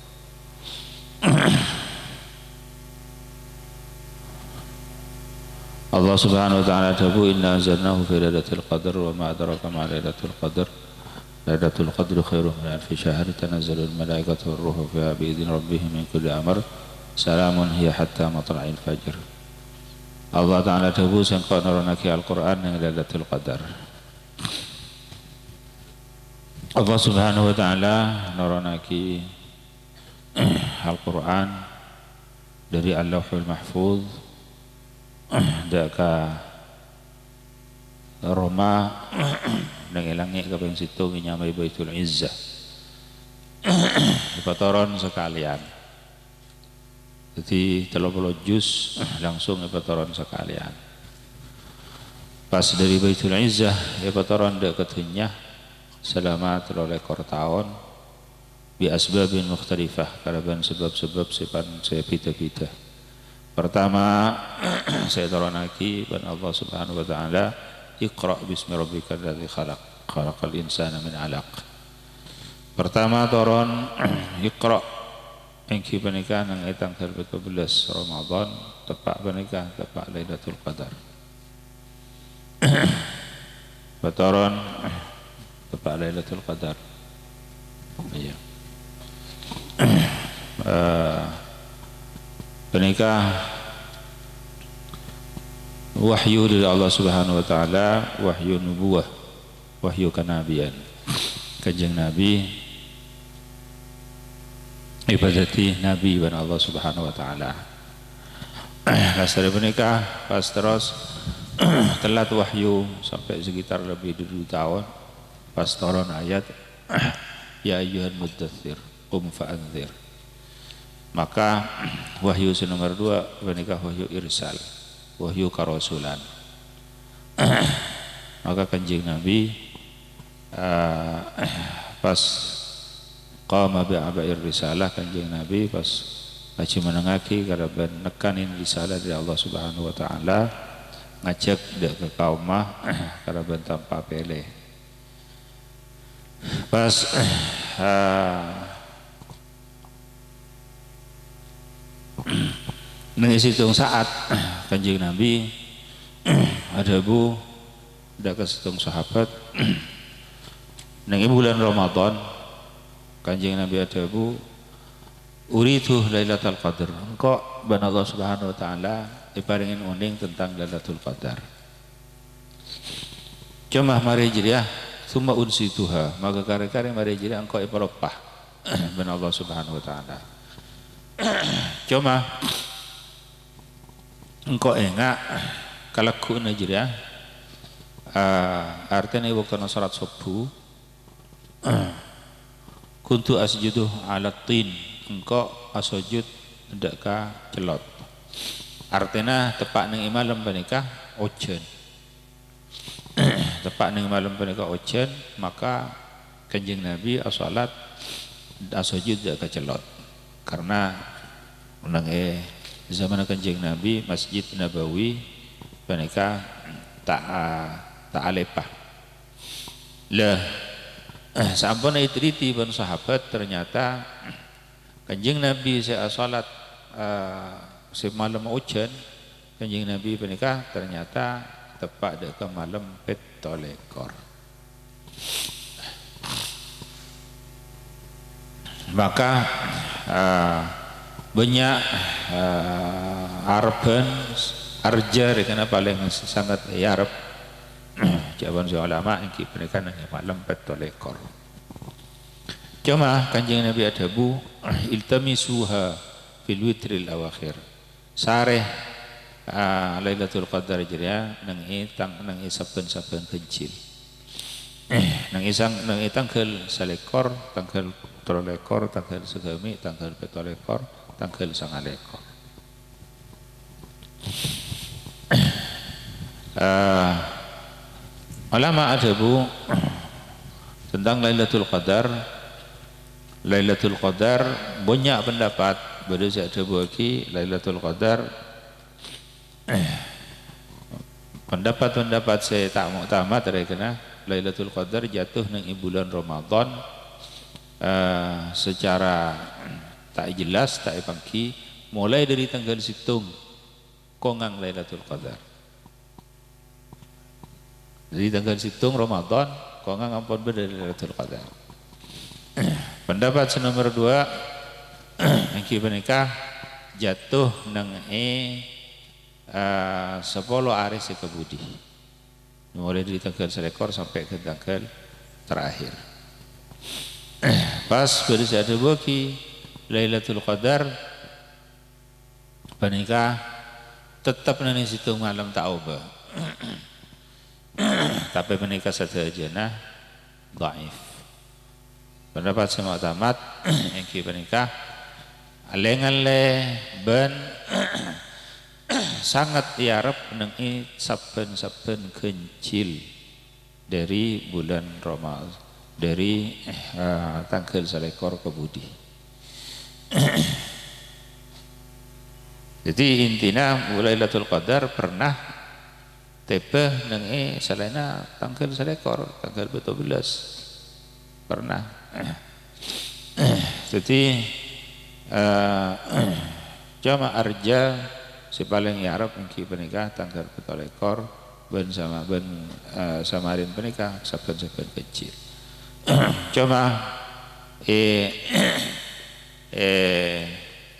Allah Subhanahu wa ta'ala tabu inna anzalnahu fi lailatul qadr wa ma adraka ma lailatul qadr. Lailatul qadr khairum min alfi syahr tanazzalul malaikatu war ruhu fiha bi idzni rabbihim min kulli amr salamun hiya hatta matla'il fajr. Allah Ta'ala tabu sangka naronaki Al-Quran yang Lailatul Qadar. Allah Subhanahu wa Ta'ala naronaki Al-Quran dari Al-Lauhul Mahfuz daka Roma nang ilangi kaping situ nyamai Baitul Izzah. Patoron sekalian. Jadi 30 juz langsung ipatoron sekalian. Pas dari Baitul Izzah ipatoron dek ketunyah selama 30 tahun bi asbabin mukhtalifah kalaban sebab-sebab sipan saya pita-pita. Pertama saya taronaki ban Allah Subhanahu wa taala Iqra bismi rabbikal ladzi khalaq khalaqal insana min 'alaq. Pertama toron Iqra engki pernikahan yang etang 13 Ramadan tepak pernikahan tepak Lailatul Qadar. Batoron tepak Lailatul Qadar. Iya. Pernikah wahyu dari Allah Subhanahu wa taala, wahyu nubuwah, wahyu kenabian. Kanjeng Nabi ibadati Nabi dan Allah Subhanahu wa taala. Dasar menikah pas terus telat wahyu sampai sekitar lebih dari 2 tahun pas turun ayat ya ayyuhan muddatsir qum fa'anzir. Maka wahyu nomor 2 menikah wahyu irsal, wahyu karasulan. Maka kanjeng Nabi pas qama bi abair risalah Kanjeng Nabi pas ngaji menengaki karena nekanin risalah dari Allah Subhanahu wa taala ngajak dek ke kaumah karena tanpa pele pas nengisitung saat Kanjeng Nabi ada bu ada kesetung sahabat nengi bulan Ramadan Kanjeng Nabi ada bu uridu Lailatul Qadar engkau ban Allah Subhanahu wa taala diparingin uning tentang Lailatul Qadar cuma mari jiriah summa unsituha maka kare-kare mari jiriah engkau iparopah ban Allah Subhanahu wa taala cuma engkau enggak kalaku najriah artinya waktu salat subuh kuntu asjudu ala tin engkau asujud hendak ka celot artinya tepak ning malam panika ojen tepak ning malam panika ojen maka Kanjeng Nabi salat asujud hendak ka celot karena menang zaman Kanjeng Nabi Masjid Nabawi panika tak alepah lah sampun itriti ban sahabat ternyata Kanjeng Nabi saya salat semalam hujan Kanjeng Nabi panika ternyata tepat dekat malam petolekor maka banyak Araban arja karena paling sangat Arab jawaban si ulama yang mereka nanya malam petolekor cuma Kanjeng Nabi ada bu iltamisuha fil witril awakhir sareh Lailatul Qadar jeria nang saben-saben kencil nang tanggal salekor tanggal trolekor tanggal segami tanggal petolekor tanggal sangalekor ulama ada bu tentang Lailatul Qadar banyak pendapat pada saya ada bagi Lailatul Qadar pendapat saya tak mau tamat karena Lailatul Qadar jatuh nang bulan Ramadan secara tak jelas tak pangki mulai dari tanggal situng kongang Lailatul Qadar dari tanggal situng Ramadan kongang ampun dari Lailatul Qadar pendapat nomor 2 yang menikah jatuh nang 10 hari sekebudi mulai dari tanggal selekor sampai ke tanggal terakhir pas baru saya ada bagi Lailatul Qadar menikah tetap nani situng malam taubah tapi menikah saja nah dhaif pendapat semua tamat yang menikah aleng-aleng ben sangat diarep nengi saben-saben kencil dari bulan Ramadan dari tanggal selekor ke budi jadi intinya Lailatul Qadar pernah tepe nengi selena tanggal selekor tanggal 12 pernah jadi jama arja si paling Arab yang penikah tanggal petolekor ben samarin penikah saben-saben kecil cuma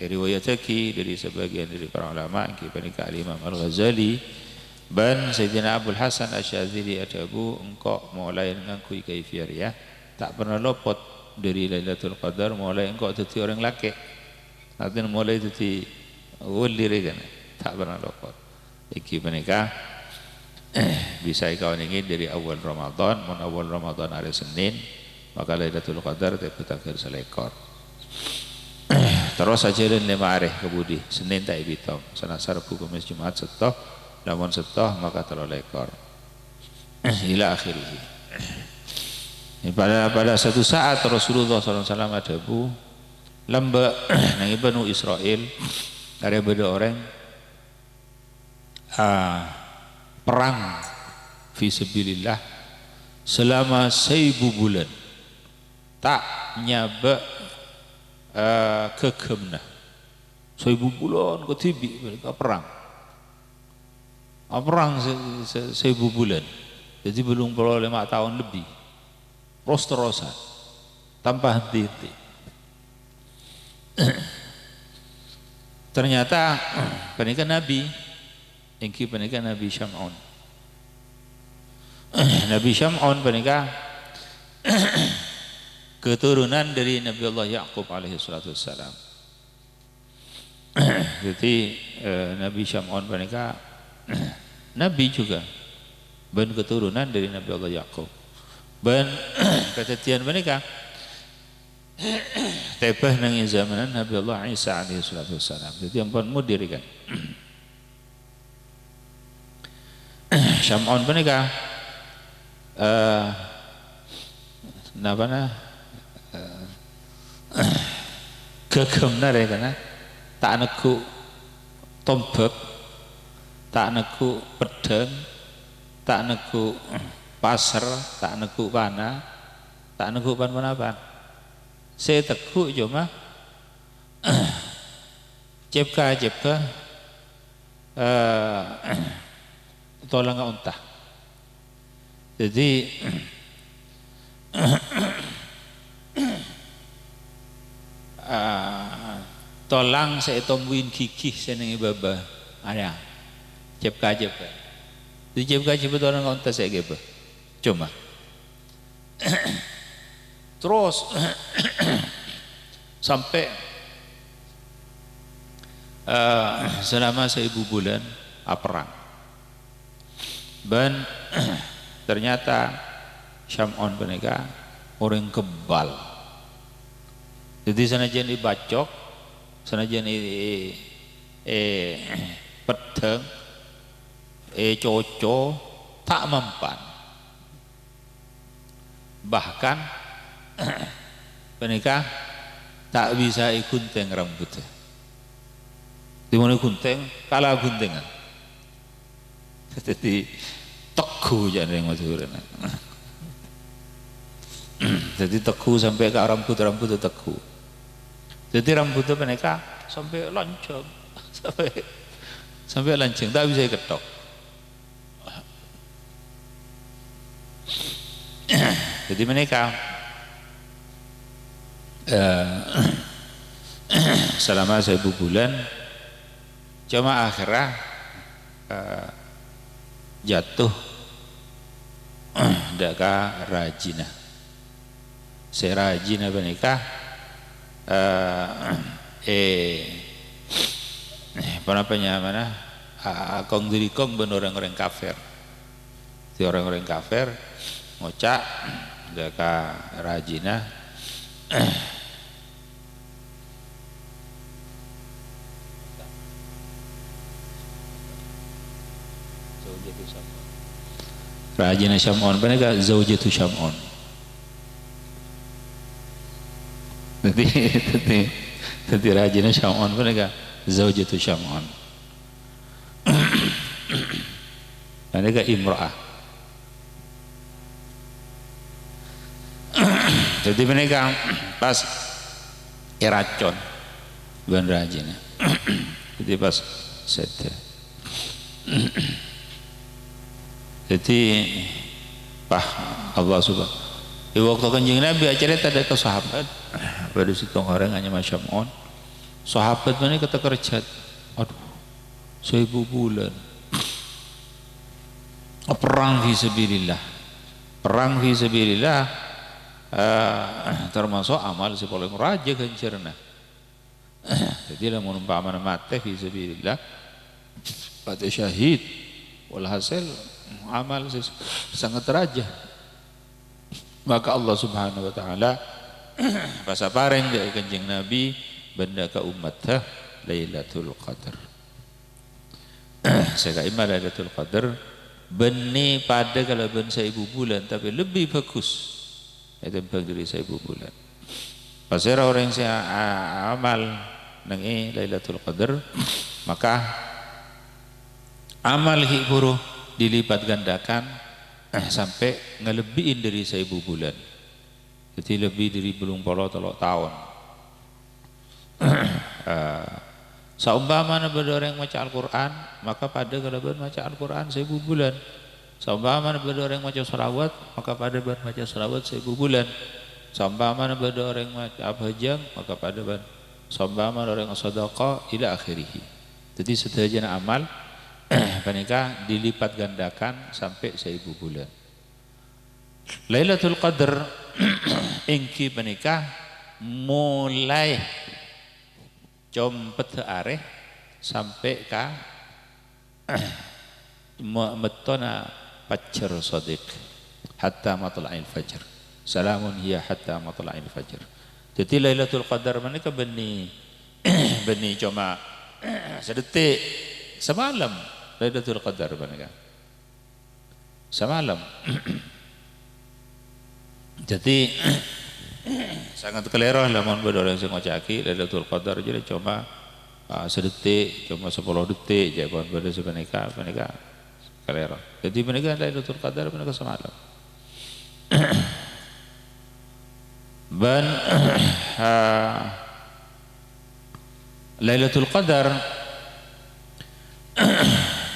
riwayat dari sebagian dari para ulama yang penikah Imam Al-Ghazali ban Sayyidina Abdul Hasan Asy-Syadzili adabu engkau mulai ngakui kaifiyah ya tak pernah lopot dari Lailatul Qadar mulai engkau jadi orang laki artinya mulai jadi wulir kan tak pernah lopot iki menikah bisa kau ingin dari awal Ramadan awal Ramadan hari Senin maka Lailatul Qadar tanggal selekor terus saja dan 5 hari kebudi Senin tak ibitom Selasa Rabu Kamis Jumat setoh namun setoh maka telur lekor ila akhirih Pada satu saat Rasulullah SAW ada bu lamba nang Banu Israel ada beda orang perang fi sabilillah selama 1000 bulan tak nyaba kegemna 1000 bulan ketibi mereka perang 1000 bulan jadi belum perlu 5 tahun lebih terus-terusan tanpa henti-henti. Ternyata pernikahan Nabi ingki pernikahan Nabi Syam'un. Nabi Syam'un pernikah keturunan dari Nabi Allah Ya'qub alaihi salatu wassalam. Jadi Nabi Syam'un pernikah Nabi juga ben keturunan dari Nabi Allah Ya'qub. Ben ketetian mereka tebah nang zamanan Nabi Allah Isa alaihi salatu wassalam. Jadi ampun mudir kan. Syam'un mereka gegemna rekana tak neku tombak tak neku pedang tak neku pasar tak neku panah tak neku pan-pan saya teku cuma cepka tolong unta jadi tolang saya tombuin gigih senengi baba ada cepka di cepka tolong unta saya geba cuma terus sampai selama 1000 bulan perang dan ternyata Syam'un mereka orang kebal jadi sanajan dibacok sanajan pedang coco tak mempan bahkan penikah tak bisa ikunteng rambutnya dimana gunting kalah guntingan jadi teguh jangan yang masuk jadi teguh sampai ke rambut itu teguh jadi rambutnya penikah sampai lancang sampai lancang tak bisa ketok jadi menikah selama 1000 bulan cuma akhirnya jatuh daka rajina serajina menikah penapanya mana kong diri kong ben orang-orang kafir si orang-orang kafir ngocak daka rajina rajina Syam'un mereka zaujatu Syam'un jadi rajina Syam'un mereka zaujatu Syam'un mereka imra'ah jadi mereka pas iracon bukan rajina jadi pas sete jadi Allah subhanahu waktu kanjeng Nabi acara ada ke sahabat pada situ orang hanya Syam'un sahabat mana kata kerjat aduh 1000 bulan perang fi sabilillah termasuk amal si paling raja ganjarna jadi lamun umpamana mate fi sabilillah pada syahid walhasil amal sangat raja maka Allah subhanahu wa ta'ala pasapareng dari kanjeng Nabi benda ka umatnya Lailatul Qadar saya iman Lailatul Qadar benih pada kalau ben 1000 bulan tapi lebih bagus timbang dari 1000 bulan. Pasir orang yang amal nengi Lailatul Qadar, maka amal hiburu dilipat gandakan sampai ngelebihin dari 1000 bulan. Jadi lebih dari 23 tahun. Saumpama pada orang yang maca Al-Quran, maka pada kelebihan maca Al-Quran 1000 bulan. Saumpama pada orang yang maca salawat, maka pada baca salawat 1000 bulan. Saumpama pada orang yang maca abhajang, maka pada saumpama orang yang sedekah ila akhirih. Jadi seterusnya amal panika dilipat gandakan sampai 1000 bulan. Lailatul Qadar ingki panika mulai compet areh sampai ka metona fajar sadiq hatta matla'il fajr. Salamun hiya hatta matla'il fajr. Jadi Lailatul Qadar menika beni cuma sedetik semalam Lailatul Qadar menika. Semalam. Jadi sangat keliru lamun orang sing ngocaki Lailatul Qadar jadi cuma sedetik, cuma 10 detik jagoan pada semenika keliru. Jadi menika Lailatul Qadar menika semalam. Dan Lailatul Qadar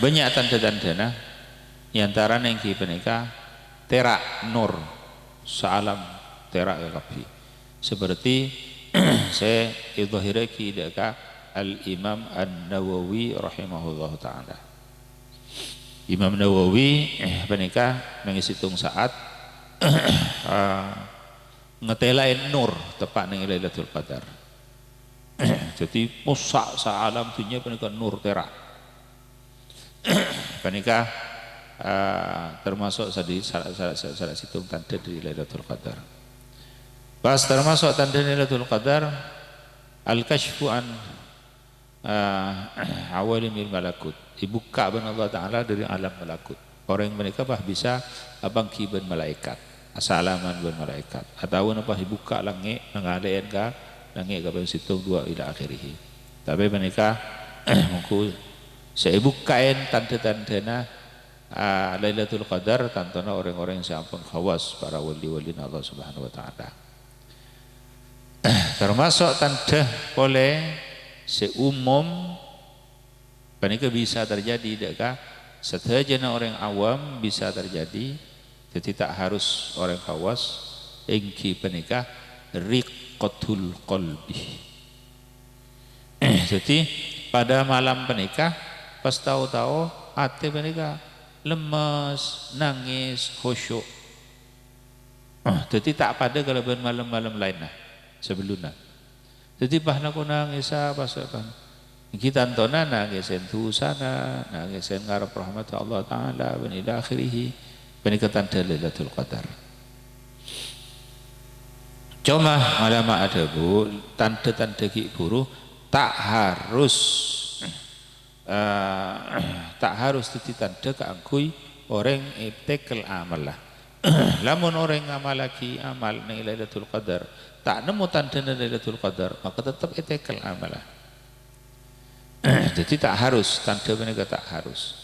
banyak tanda-tandana antara yang menika terak nur sa'alam terak kafi seperti saya idhahiraki daka Al-Imam An-Nawawi rahimahullah ta'ala. Imam Nawawi menika mengisitung saat ngetelain nur tepat ning Lailatul Qadar. Jadi musak sa'alam dunia menika nur terak. Menika termasuk salah situng tanda dari Lailatul Qadar. Pas termasuk tanda Lailatul Qadar al-kashfu an awalimil malakut, dibuka ben Allah Ta'ala dari alam malakut. Orang yang mereka bisa abang kiban malaikat, asalaman ben malaikat, atau apa dibuka langit ngalain ka langit ka situng 2 ila akhirih. Tapi mereka mungku saya bukain tanda-tandana Lailatul Qadar tantana orang-orang yang sampun khawas para wali-wali Allah Subhanahu wa taala. Termasuk tanda boleh seumum panika bisa terjadi dekat setajana orang awam bisa terjadi, jadi tak harus orang khawas engki panika riqatul qalbi. Jadi pada malam panika pas tahu-tahu hati panika lemas, nangis, khusyuk. Jadi tak pada kalau malam-malam lain lah sebelumnya. Jadi bahna ku nangis apa kita antona nangis entu sana, nangis ngarep rahmat Allah Taala wa ila akhirih. Penikatan Lailatul Qadar. Cuma malama ada bu tanda-tanda ki buruh tak harus ditanda keangkui orang ibtekel amal lah. Lamun orang ngamal lagi amal ning Lailatul Qadar tak nemu tanda Lailatul Qadar maka tetap ibtekel amal lah. Jadi tak harus tanda menika tak harus.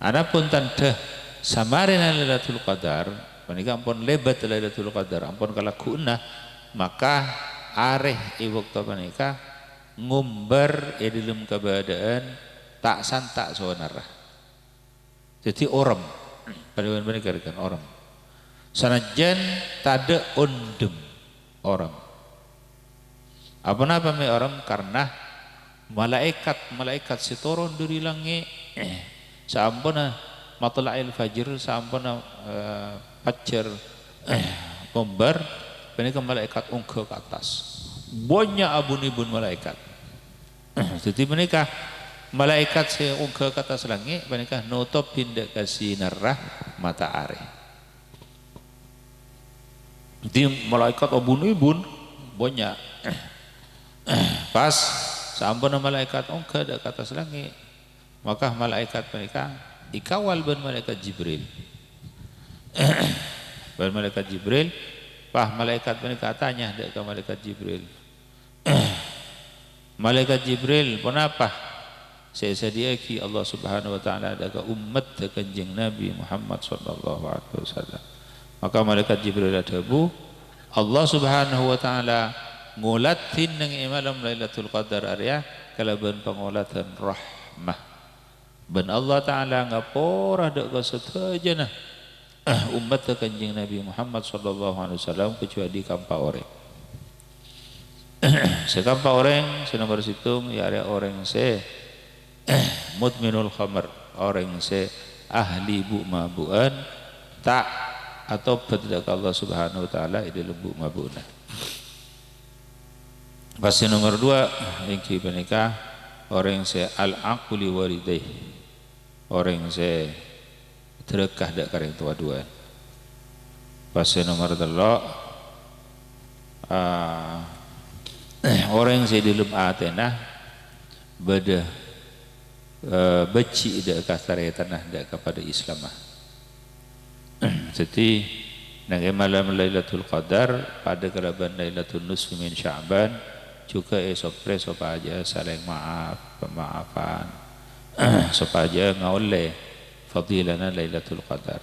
Adapun tanda samarina Lailatul Qadar menika ampun lebat Lailatul Qadar ampun kalakuna maka areh iwaktu menika ngumbar dalam keadaan tak santak sawanarah. Jadi orang pada mereka kan orang sanajan tada ondem orang apa me orang karena malaikat setoron dari langit sampuna matla'il fajr sampuna fajar ngumbar mereka malaikat ungke ke atas banyak abun-ibun malaikat. Jadi mereka malaikat seung ke atas langit mereka nutup tindak kasih narah mata are. Jadi malaikat abun-ibun banyak. Pas sampun malaikat ungke ke atas langit maka malaikat mereka ikawal ben malaikat Jibril. ban malaikat Jibril pah malaikat menika tanya dak ke malaikat Jibril malaikat Jibril kenapa saya sediaki Allah Subhanahu wa taala dak ke umat kanjeng Nabi Muhammad sallallahu alaihi wasallam. Maka malaikat Jibril adabu Allah Subhanahu wa taala ngulatin nang malam Lailatul Qadar area kalaban pangulatan rahmah ben Allah taala ngapora dak ka satajana umat kanjeng Nabi Muhammad sallallahu alaihi wasallam kecuali kampa orang sekampa orang senomor situng ya ada orang se mudminul khamar orang se ahli bu mabuan tak atau berdak Allah Subhanahu wa taala di lembu mabuna. Pasti nomor 2 yang menikah orang se al aqli walidai orang se terkah dak kareng tua dua. Pasti nomor 3 orang se di lem atena beda beci dak kasare tanah dak kepada Islam. Jadi nang malam Lailatul Qadar pada keraban Lailatul Nisfi min Sya'ban juga esok aja saling maaf pemaafan supaya ngaule fadilana Lailatul Qadar.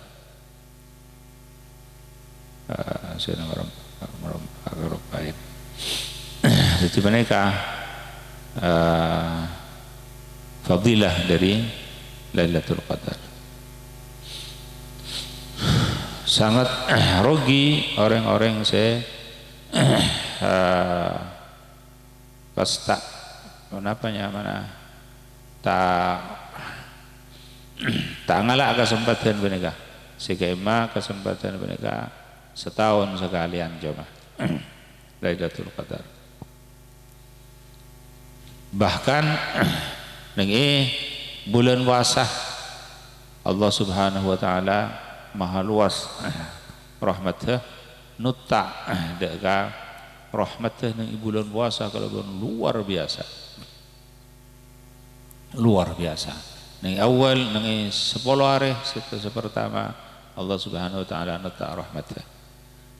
Saya orang baik. Jadi mereka fadilah dari Lailatul Qadar. Sangat rugi orang-orang saya pas tak kenapanya mana tak ngalak kesempatan mereka sekema kesempatan mereka setahun sekalian coba Lailatul Qadar bahkan nengi bulan puasa Allah Subhanahu wa taala maha luas rahmatnya nutta deka rahmatnya nang bulan puasa kalau luar biasa nang awal nang 10 hari sepertama Allah Subhanahu wa taala nutta rahmatnya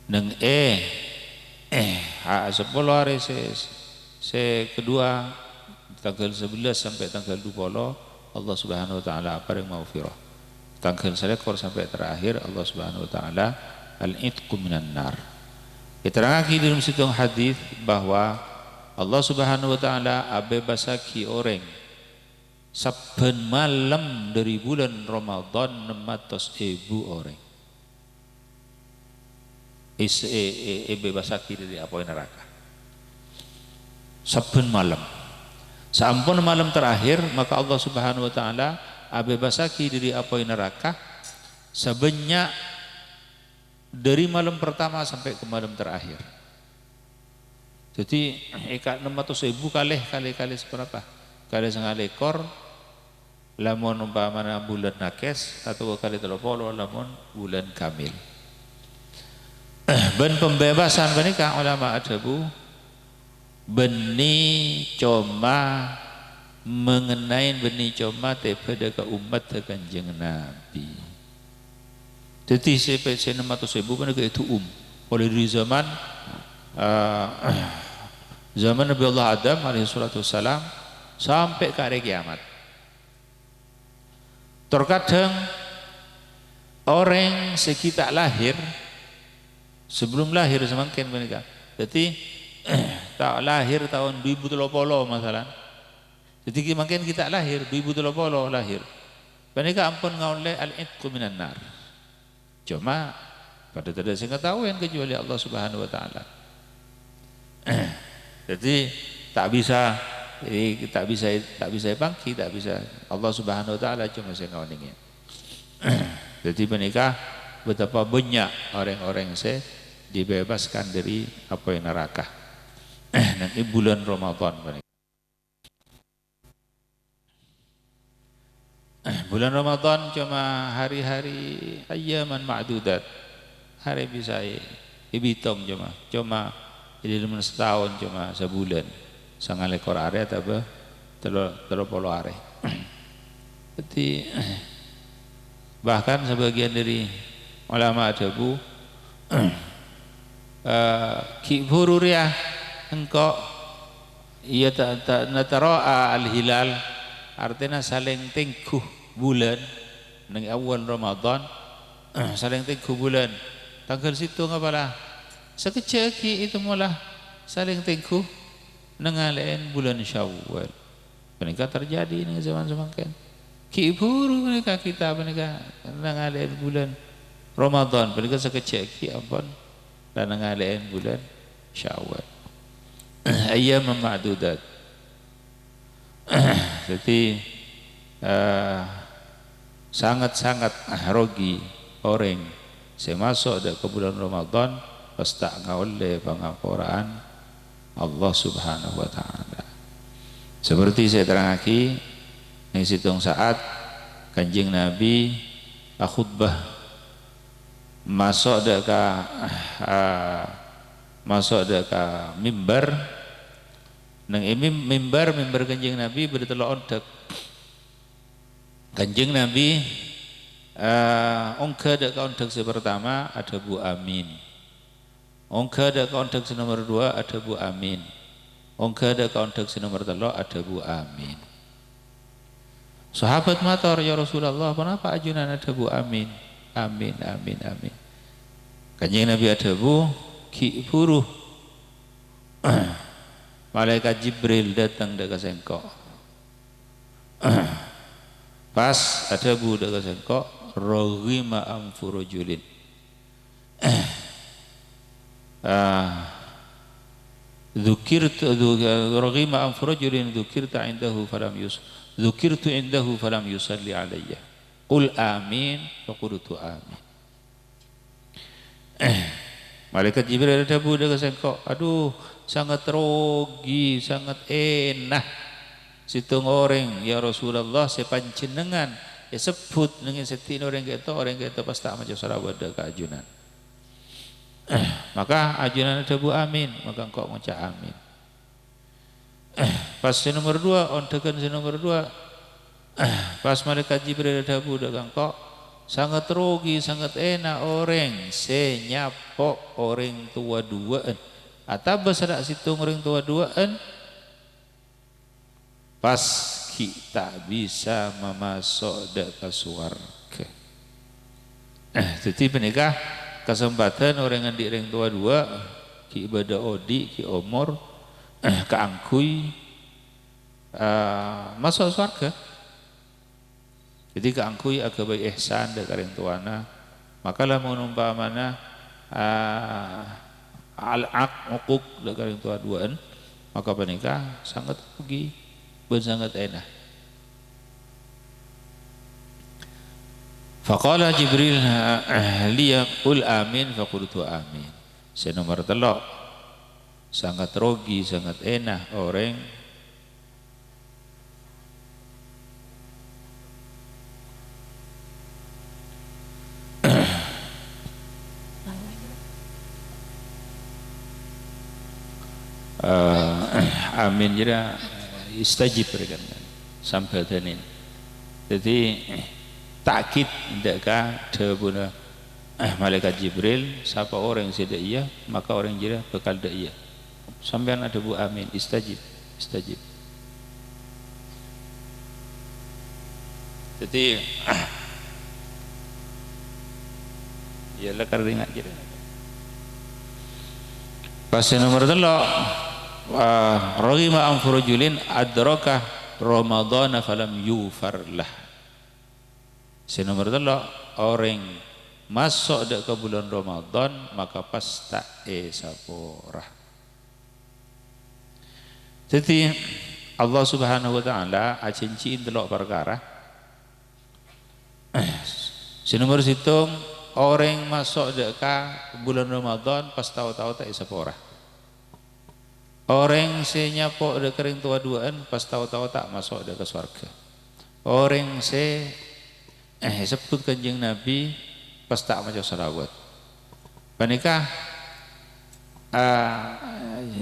nang 10 hari se kedua tanggal 11 sampai tanggal 20 Allah Subhanahu wa taala paring maghfirah tanggal selekor sampai terakhir Allah Subhanahu wa taala al-itqu minan nar. Diterangkan dalam situ hadis bahwa Allah Subhanahu wa taala abebasaki orang saben malam dari bulan Ramadan 600.000 orang. Bebasaki dari api neraka. Saben malam. Sampun malam terakhir maka Allah Subhanahu wa taala abebasaki dari api neraka sebanyak dari malam pertama sampai ke malam terakhir. Jadi 600.000 kali seberapa? Kali setengah ekor lamun umpamana bulan nakes atau kali 30 lamun bulan kamil. Ben pembebasan menika ulama adabu beni coma mengenai benih coma pada ke umat kanjeng Nabi. Jadi sampai 600.000 mereka itu oleh dari zaman Nabi Allah Adam alaihissalam sampai ke hari kiamat. Terkadang orang sekitar lahir sebelum lahir semakin mereka. Jadi tak lahir tahun 2030 masalah. Jadi makin kita lahir 2030 lahir. Mereka ampun ngaule al-itqu minan nar. Cuma pada tidak pengetahuan kecuali Allah Subhanahu wa taala. Jadi tak bisa bangkit, tak bisa Allah Subhanahu wa taala cuma saya ngawinnya. Jadi menikah betapa banyak orang-orang saya dibebaskan dari apa yang neraka. Nanti bulan Ramadan menikah. Bulan Ramadan cuma hari-hari ayyaman ma'dudat. Hari bisa hitung cuma jadi setahun cuma sebulan. Sangat ekor hari atau apa? 30 hari. Jadi bahkan sebagian dari ulama adabu ki bururiah engkau ia tak natara'a al-hilal artinya saling tengkuh bulan nang awal Ramadan saling tengkuh bulan tanggal situ ngapalah sekecil ki itu malah saling tengkuh nangalain bulan Syawal mereka terjadi nih zaman-zaman kan ki buru mereka kita mereka nangalain bulan Ramadan mereka sekecil ki ampun dan nangalain bulan Syawal ayam ma'dudat jadi sangat-sangat rogi orang saya masuk ke bulan Ramadan pas tak ngawale pengapuran Allah Subhanahu wa taala. Seperti saya terangaki yang situng saat Kanjeng Nabi khutbah masuk ke mimbar nang mimbar Kanjeng Nabi bertelok ontek Kanjeng Nabi ongka ada kontak pertama ada Bu Amin, ongka ada kontak nomor 2 ada Bu Amin, ongka ada kontak nomor 3 ada Bu Amin. Sahabat matur ya Rasulullah kenapa ajunan ada Bu Amin? Amin amin amin. Kanjeng Nabi ada Bu ki buruh malaikat Jibril datang dekat sengkok pas ada Bu dekat sengkok roghima amfurujulin dzukirtu roghima amfurujulin dzukirtu indahu falam yusalli alayya qul amin faqultu amin. Malaikat Jibril ada Bu dekat sengkok aduh sangat rogi sangat enak situng orang ya Rasulullah sepanjenengan ya sebut dengan setin orang kita pas tak macam sarawat ke ajunan maka ajunan ada Bu Amin maka engkau macam amin pas nomor 2 on tekan nomor 2 pas malaikat Jibril ada Bu dengan engkau sangat rogi sangat enak orang senyapok orang tua duaan atau besadak situng orang tua duaan pas kita bisa memasuk ke surga. Jadi menikah kesempatan orang ngandik orang tua dua ki ibadah odi ki umur keangkui masuk surga. Jadi keangkui agak baik ihsan dekat orang tuana makalah menumpamana al-aq uquq dekat orang tua duaan maka menikah sangat rugi sangat enak. Faqala Jibril liya qul amin faqultu amin. Saya nomor 3 sangat rogi sangat enak orang amin jira istajib kan sampai tenin jadi takkid ndakah debuna malaikat Jibril siapa orang yang sedia iya maka orang jira bakal dak iya sampean ada Bu Amin istajib jadi ya lekar ingat jira pas nomor 3 Roghima amfurujulin adraka Ramadhan falam yufarlah. Nomor 3 orang masuk ke bulan Ramadan maka pas tak saporah. Jadi Allah Subhanahu wa taala acincin delok perkara. Nomor 7 orang masuk ke bulan Ramadan pas tahu-tahu tak saporah. Orang senyapok de kering tua duaan pas tahu-tahu tak masuk de ke surga. Orang sebut Kanjeng Nabi pas tak macam salawat. Panikah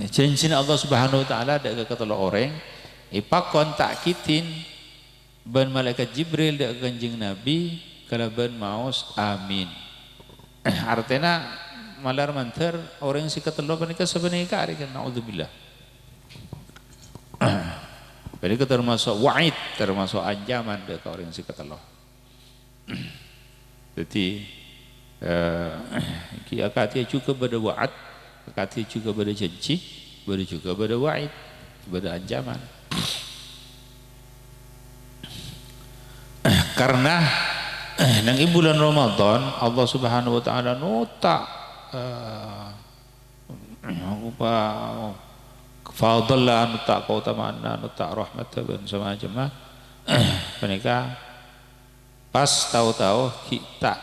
janji Allah Subhanahu wa taala de ke ketelo orang ipakon tak kitin ban malaikat Jibril de Kanjeng Nabi kalau ban maus amin. Artinya malar manter orang si ketelo panika sebenarnya kari kan naudzubillah. Panika termasuk wa'id, termasuk ancaman dek orang si ketelo. Jadi akati juga pada wa'ad, akati juga pada janji, pada juga pada wa'id, pada ancaman. Karena nang bulan Ramadan Allah Subhanahu wa taala nota apa fadalla nota keutamaan nota rahmat dan semacam menika pas tahu-tahu kita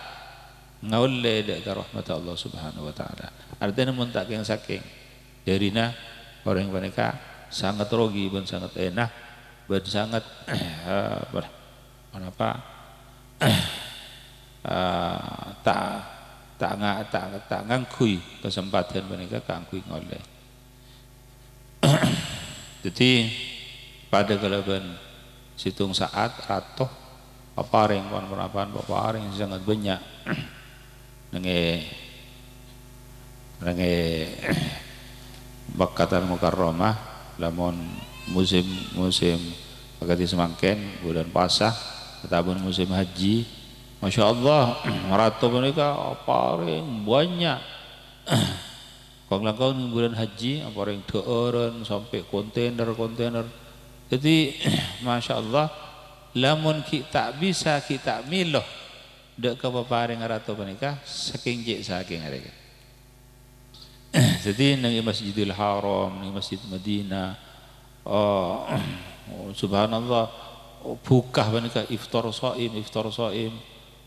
ngaule dak rahmat Allah Subhanahu wa taala. Artinya mun tak yang saking darina orang mereka sangat rogi dan sangat enak dan sangat kenapa tak ngangkui kesempatan mereka ngangkui ngoleh. Jadi pada kelebihan situng saat atau paparing penerapan paparing sangat banyak nenge Bakkatan Mukarramah lamun musim pagati semangken bulan puasa ataupun musim haji, masya Allah ratu mereka paling banyak. Kalau bulan haji paling dooran sampai kontainer. Jadi masya Allah lamun kita bisa kita miloh dek kepaparing ratu mereka saking jek saking mereka. Jadi nang Masjidil Haram, nang Masjid Madinah, subhanallah. Buka mereka iftar saim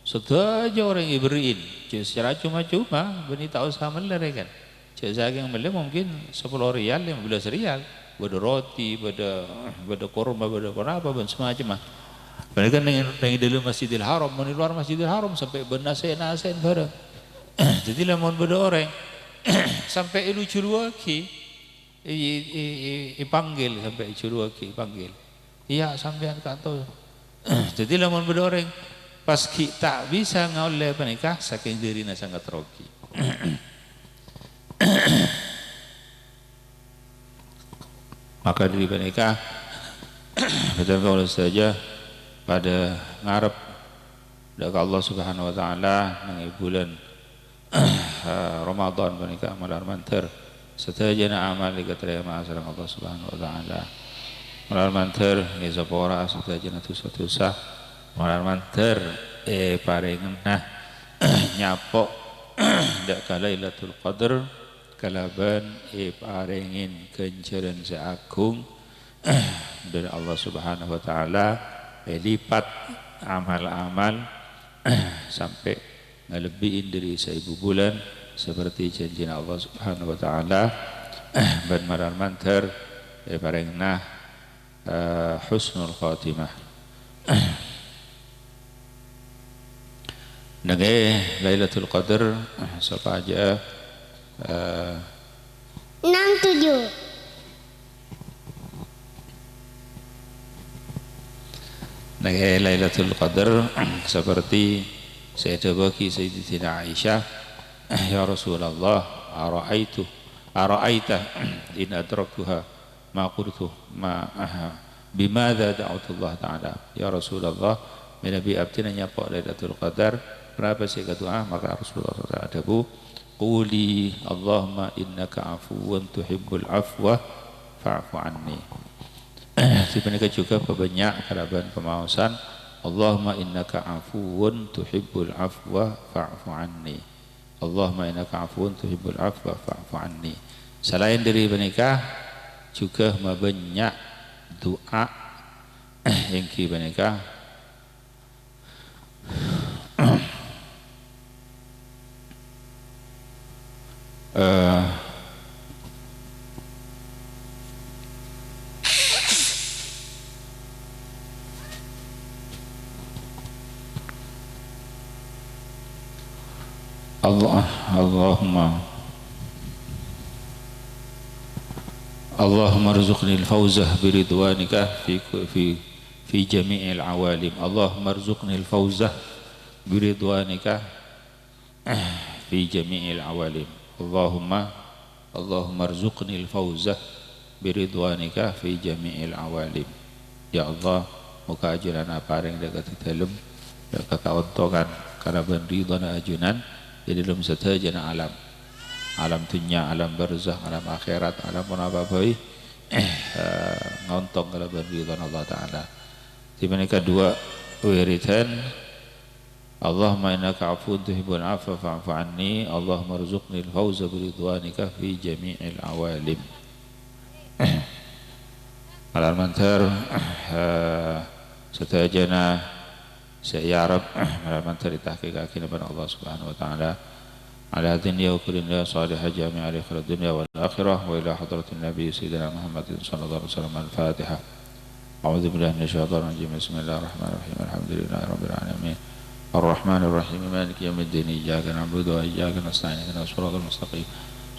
sedaja orang ibrin secara cuma-cuma beni tak usah meler kan cek saking meler mungkin 10 rial 15 rial beda roti beda korma beda apa dan semacam mereka nang dalam Masjidil Haram di luar Masjidil Haram sampai benasen bareng. Jadi lamun beda orang sampai lucu lagi dipanggil sampai lucu panggil. Iya sampean kantor. Jadi lamun berdoreng pas kita bisa ngauleh menikah saking dirina sangat rogi. Maka diri menikah betul kalau saja pada ngarep dak Allah Subhanahu wa taala nang bulan Ramadan menikah malar manter setajana amal dikaterima sareng Allah Subhanahu wa taala. Malar manter ni sapora setajana tusah malar manter paring nah nyapok dak Lailatul Qadar kalaban paringin kenceran seagung dari Allah Subhanahu wa taala lipat amal-amal sampai ngelebihin dari 1000 bulan seperti janji Allah Subhanahu wa taala ban marar manter paringna husnul khatimah. Nage Lailatul Qadar siapa aja 67. Nage Lailatul Qadar seperti Sayyidah Baki Sayyidatina Aisyah, ya Rasulullah ara'aita in adraktuha ma qultu ma bimadza da'utullah ta'ala, ya Rasulullah Nabi abdi nyapa Lailatul Qadar berapa sih doa, maka Rasulullah SAW quli Allahumma innaka afuwun tuhibbul afwa fa'fu anni. Sebenarnya juga banyak keraban pemausan Allahumma innaka afuwun tuhibbul afwa fa'fu anni, Allahumma innaka afuwun tuhibbul afwa fa'fu anni. Selain dari menikah juga banyak doa yang kita menikah Allahumma rzuqni al-fawzah biridwanika fi jami'il awalim. Allahumma rzuqni al-fawzah biridwanika في جميع العوالم. Allahumma arzuqnil fawzah biridwanika fi jami'il awalim. Ya Allah, muka ajunan paring dekat dalam kakauntokan karena benridwan ajunan di dalam setajana alam dunya, alam barzakh, alam akhirat, alam apa-apa ngontong kalau benridwan Allah Ta'ala. Di mana kedua wiridan, Allahumma innaka afuwwun tuhibbul afwa fa'fu anni, Allahumma rzuqni al-fawza biridwanika fi jami'il awalim. Al-mantar setajana saya Arab al-mantar ditahqiqakin kepada Allah Subhanahu wa taala ala dunya wa kulli salihah jami'a li khair dunya wal akhirah wa ila hadratin nabi sayyidina Muhammadin sallallahu alaihi wasallam. Al-Fatihah. A'udzu billahi minasyaitonir rajim. Bismillahirrahmanirrahim. Alhamdulillahi rabbil alamin. الرحمن الرحيم مالك يوم الدين إياك نعبد وإياك نستعين اهدنا الصراط المستقيم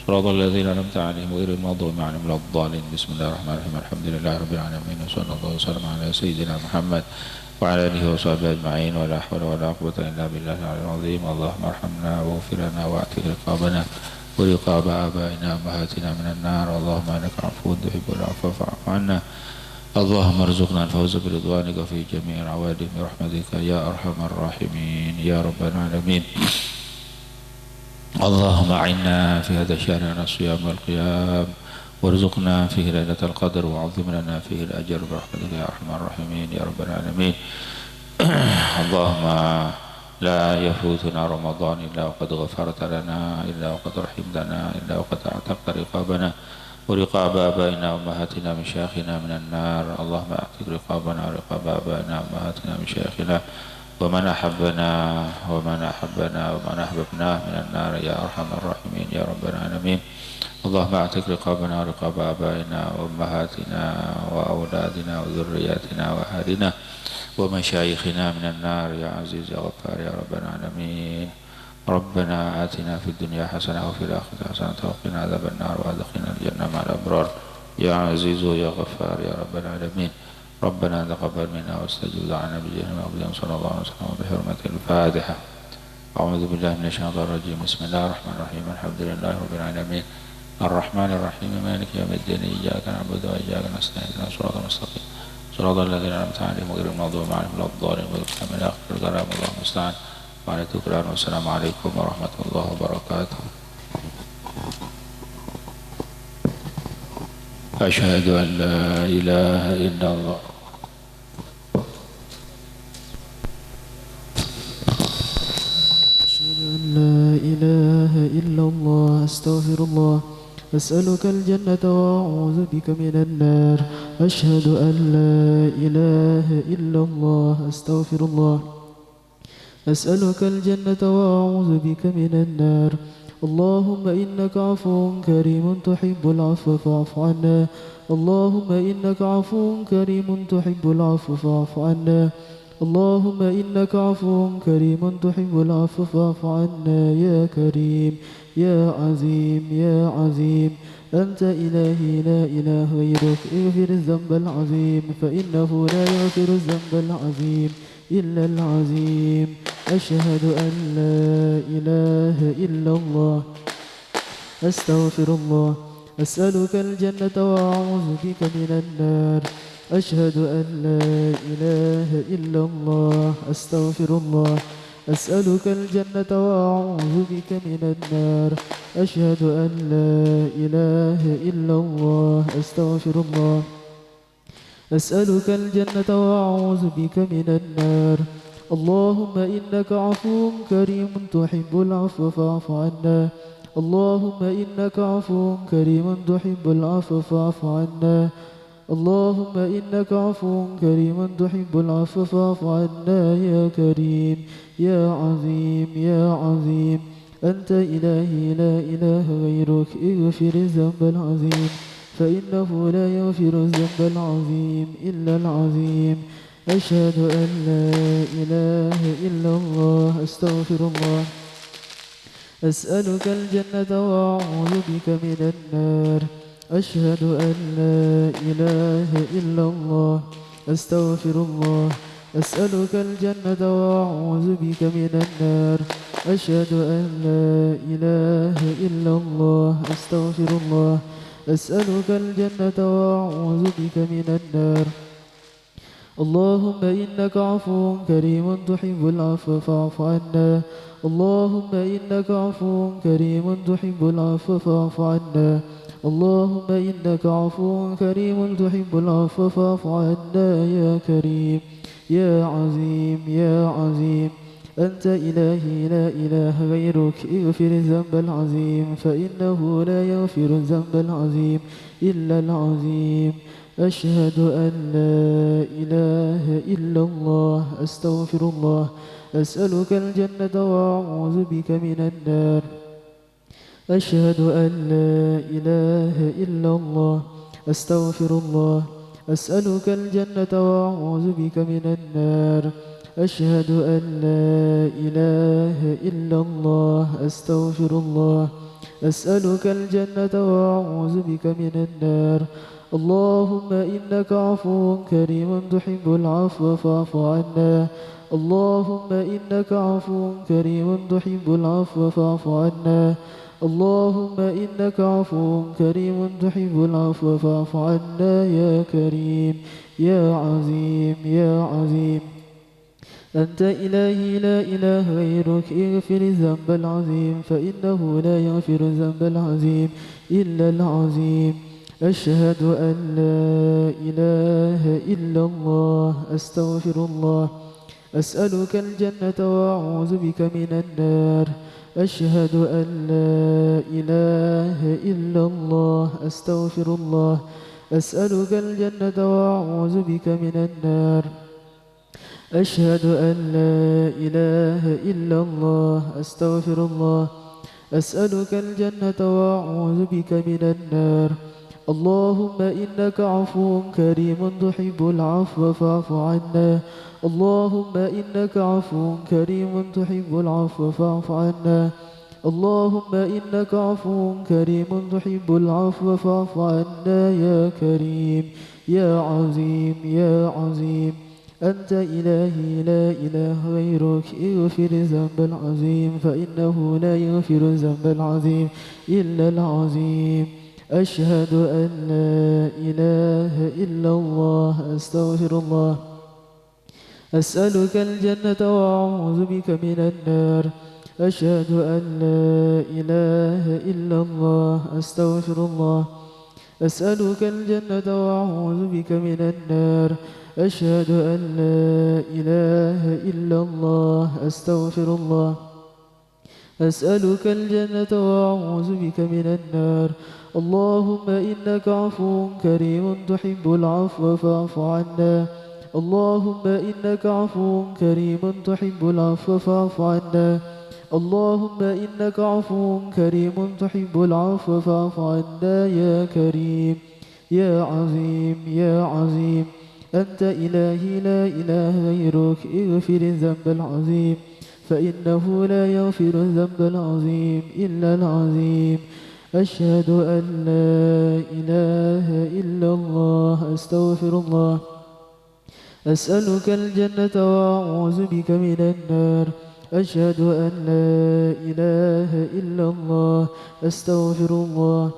صراط الذين أنعمت عليهم غير المغضوب عليهم ولا الضالين. بسم الله الرحمن الرحيم. الحمد لله رب العالمين وصلى الله وسلم على سيدنا محمد وعلى آله وصحبه أجمعين ولا حول ولا قوة إلا بالله العلي العظيم. اللهم ارحمنا واغفر لنا واعتق رقابنا ورقاب آبائنا وأمهاتنا من النار. اللهم إنك عفو تحب العفو فاعف عنا. اللهم ارزقنا الفوز برضوانك في جميع العوالم برحمتك يا أرحم الراحمين يا رب العالمين. اللهم أعنا في هذا الشهر على الصيام والقيام وارزقنا فيه ليلة القدر وعظم لنا فيه الأجر برحمتك يا أرحم الراحمين يا رب العالمين. اللهم لا يفوتنا رمضان إلا وقد غفرت لنا إلا وقد رحمتنا إلا وقد أعتقت رقابنا ورقاب آبائنا وأمهاتنا من شيخنا من النار. اللهم أعتق رقابنا ورقاب آبائنا وأمهاتنا من شيخنا ومن أحبنا ومن أحببناه من النار يا أرحم الراحمين يا رب العالمين. اللهم أعتق رقابنا ورقاب آبائنا وأمهاتنا وأولادنا وذرياتنا وأهلنا ومشايخنا من النار يا عزيز يا غفار يا رب العالمين. ربنا آتنا في الدنيا حسنة وفي الآخرة حسنة وقنا عذاب النار وأدخلنا الجنة مع الأبرار يا عزيز يا غفار يا رب العالمين. ربنا تقبل منا واستجب دعانا بجاه المقدم صلى الله عليه وسلم بحرمة الفاتحة. أعوذ بالله من الشيطان الرجيم. بسم الله الرحمن الرحيم. الحمد لله رب العالمين الرحمن الرحيم مالك يوم الدين إياك نعبد وإياك نستعين اهدنا الصراط المستقيم صراط الذين أنعمت عليهم غير المغضوب عليهم ولا الضالين. من آخر الكلام الله المستعان. والسلام عليكم ورحمة الله وبركاته. أشهد أن لا إله إلا الله. أشهد أن لا إله إلا الله. أستغفر الله. أسألك الجنة وأعوذ بك من النار. أشهد أن لا إله إلا الله. أستغفر الله. أسألك الجنة وأعوذ بك من النار. اللهم إنك عفو كريم تحب العفو فاعف عنا. اللهم إنك عفو كريم تحب العفو فاعف عنا. اللهم إنك عفو كريم تحب العفو فاعف عنا يا كريم يا عظيم يا عظيم. أنت إلهي لا إله غيرك. اغفر الذنب العظيم فإنه لا يغفر الذنب العظيم إلا العظيم. أشهد أن لا إله إلا الله. أستغفر الله. أسألك الجنة وأعوذ بك من النار. أشهد أن لا إله إلا الله. أستغفر الله. أسألك الجنة وأعوذ بك من النار. أشهد أن لا إله إلا الله. أستغفر الله. أسألك الجنة وأعوذ بك من النار. اللهم إنك عفو كريم تحب العفو فاعف عنا. اللهم إنك عفو كريم تحب العفو فاعف عنا. اللهم إنك عفو كريم تحب العفو فاعف عنا يا كريم يا عظيم يا عظيم. أنت إلهي لا إله غيرك. اغفر الذنب العظيم فإنه لا يغفر الذنب العظيم إلا العظيم. أشهد أن لا إله إلا الله. أستغفر الله. أسألك الجنة وأعوذ بك من النار. أشهد أن لا إله إلا الله. أستغفر الله. أسألك الجنة وأعوذ بك من النار. أشهد أن لا إله إلا الله أستغفر الله أسألك الجنة وأعوذ بك من النار اللهم إنك عفو كريم تحب العفو فاعف عنا اللهم إنك عفو كريم تحب العفو فاعف عنا اللهم إنك عفو كريم تحب العفو فاعف عنا يا كريم يا عظيم يا عظيم أنت إلهي لا إله غيرك اغفر الذنب العظيم فإنه لا يغفر الذنب العظيم إلا العظيم أشهد أن لا إله إلا الله أستغفر الله أسألك الجنة وأعوذ بك من النار أشهد أن لا إله إلا الله أستغفر الله أسألك الجنة وأعوذ بك من النار أشهد أن لا إله إلا الله أستغفر الله أسألك الجنة وأعوذ بك من النار اللهم إنك عفو كريم تحب العفو فاعف عنا اللهم إنك عفو كريم تحب العفو فاعف عنا اللهم إنك عفو كريم تحب العفو فاعف عنا يا كريم يا عظيم يا عظيم أنت إلهي لا إله غيرك اغفر الذنب العظيم فإنه لا يغفر الذنب العظيم إلا العظيم أشهد أن لا إله إلا الله أستغفر الله أسألك الجنة وأعوذ بك من النار أشهد أن لا إله إلا الله أستغفر الله أسألك الجنة وأعوذ بك من النار أشهد أن لا إله إلا الله أستغفر الله أسألك الجنة وأعوذ بك من النار اللهم إنك عفو كريم تحب العفو فاعف عنا اللهم إنك عفو كريم تحب العفو فاعف عنا اللهم إنك عفو كريم تحب العفو فاعف عنا يا كريم يا عظيم يا عظيم أنت إلهي لا إله غيرك اغفر الذنب العظيم فإنه لا يغفر الذنب العظيم إلا العظيم أشهد أن لا إله إلا الله أستغفر الله أسألك الجنة وأعوذ بك من النار أشهد أن لا إله إلا الله أستغفر الله أسألك الجنة وأعوذ بك من النار أشهد أن لا إله إلا الله أستغفر الله أسألك الجنة وأعوذ بك من النار اللهم إنك عفو كريم تحب العفو فاعف عنا اللهم إنك عفو كريم تحب العفو فاعف عنا اللهم إنك عفو كريم تحب العفو فاعف عنا يا كريم يا عظيم يا عظيم أنت إلهي لا إله غيرك اغفر الذنب العظيم فإنه لا يغفر الذنب العظيم إلا العظيم أشهد أن لا إله إلا الله أستغفر الله أسألك الجنة وأعوذ بك من النار أشهد أن لا إله إلا الله أستغفر الله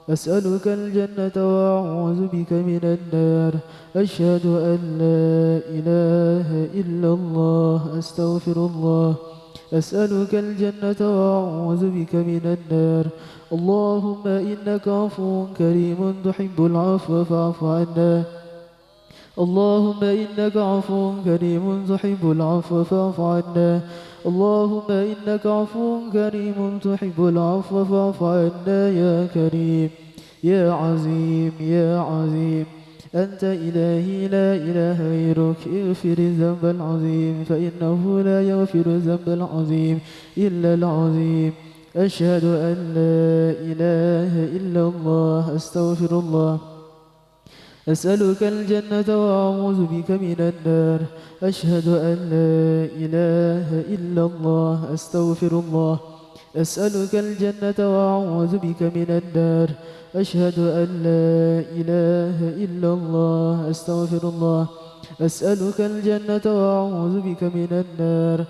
أسألك الجنة وأعوذ بك من النار أشهد أن لا إله إلا الله أستغفر الله أسألك الجنة وأعوذ بك من النار اللهم إنك عفو كريم تحب العفو فاعف عنا اللهم إنك عفو كريم تحب العفو فاعف عنا اللهم إنك عفو كريم تحب العفو فاعف عنا يا كريم يا عظيم يا عظيم أنت إلهي لا إله غيرك اغفر الذنب العظيم فإنه لا يغفر الذنب العظيم إلا العظيم أشهد أن لا إله إلا الله أستغفر الله أسألك الجنة وأعوذ بك من النار أشهد أن لا إله إلا الله أستغفر الله أسألك الجنة وأعوذ بك من النار أشهد أن لا إله إلا الله أستغفر الله أسألك الجنة وأعوذ بك من النار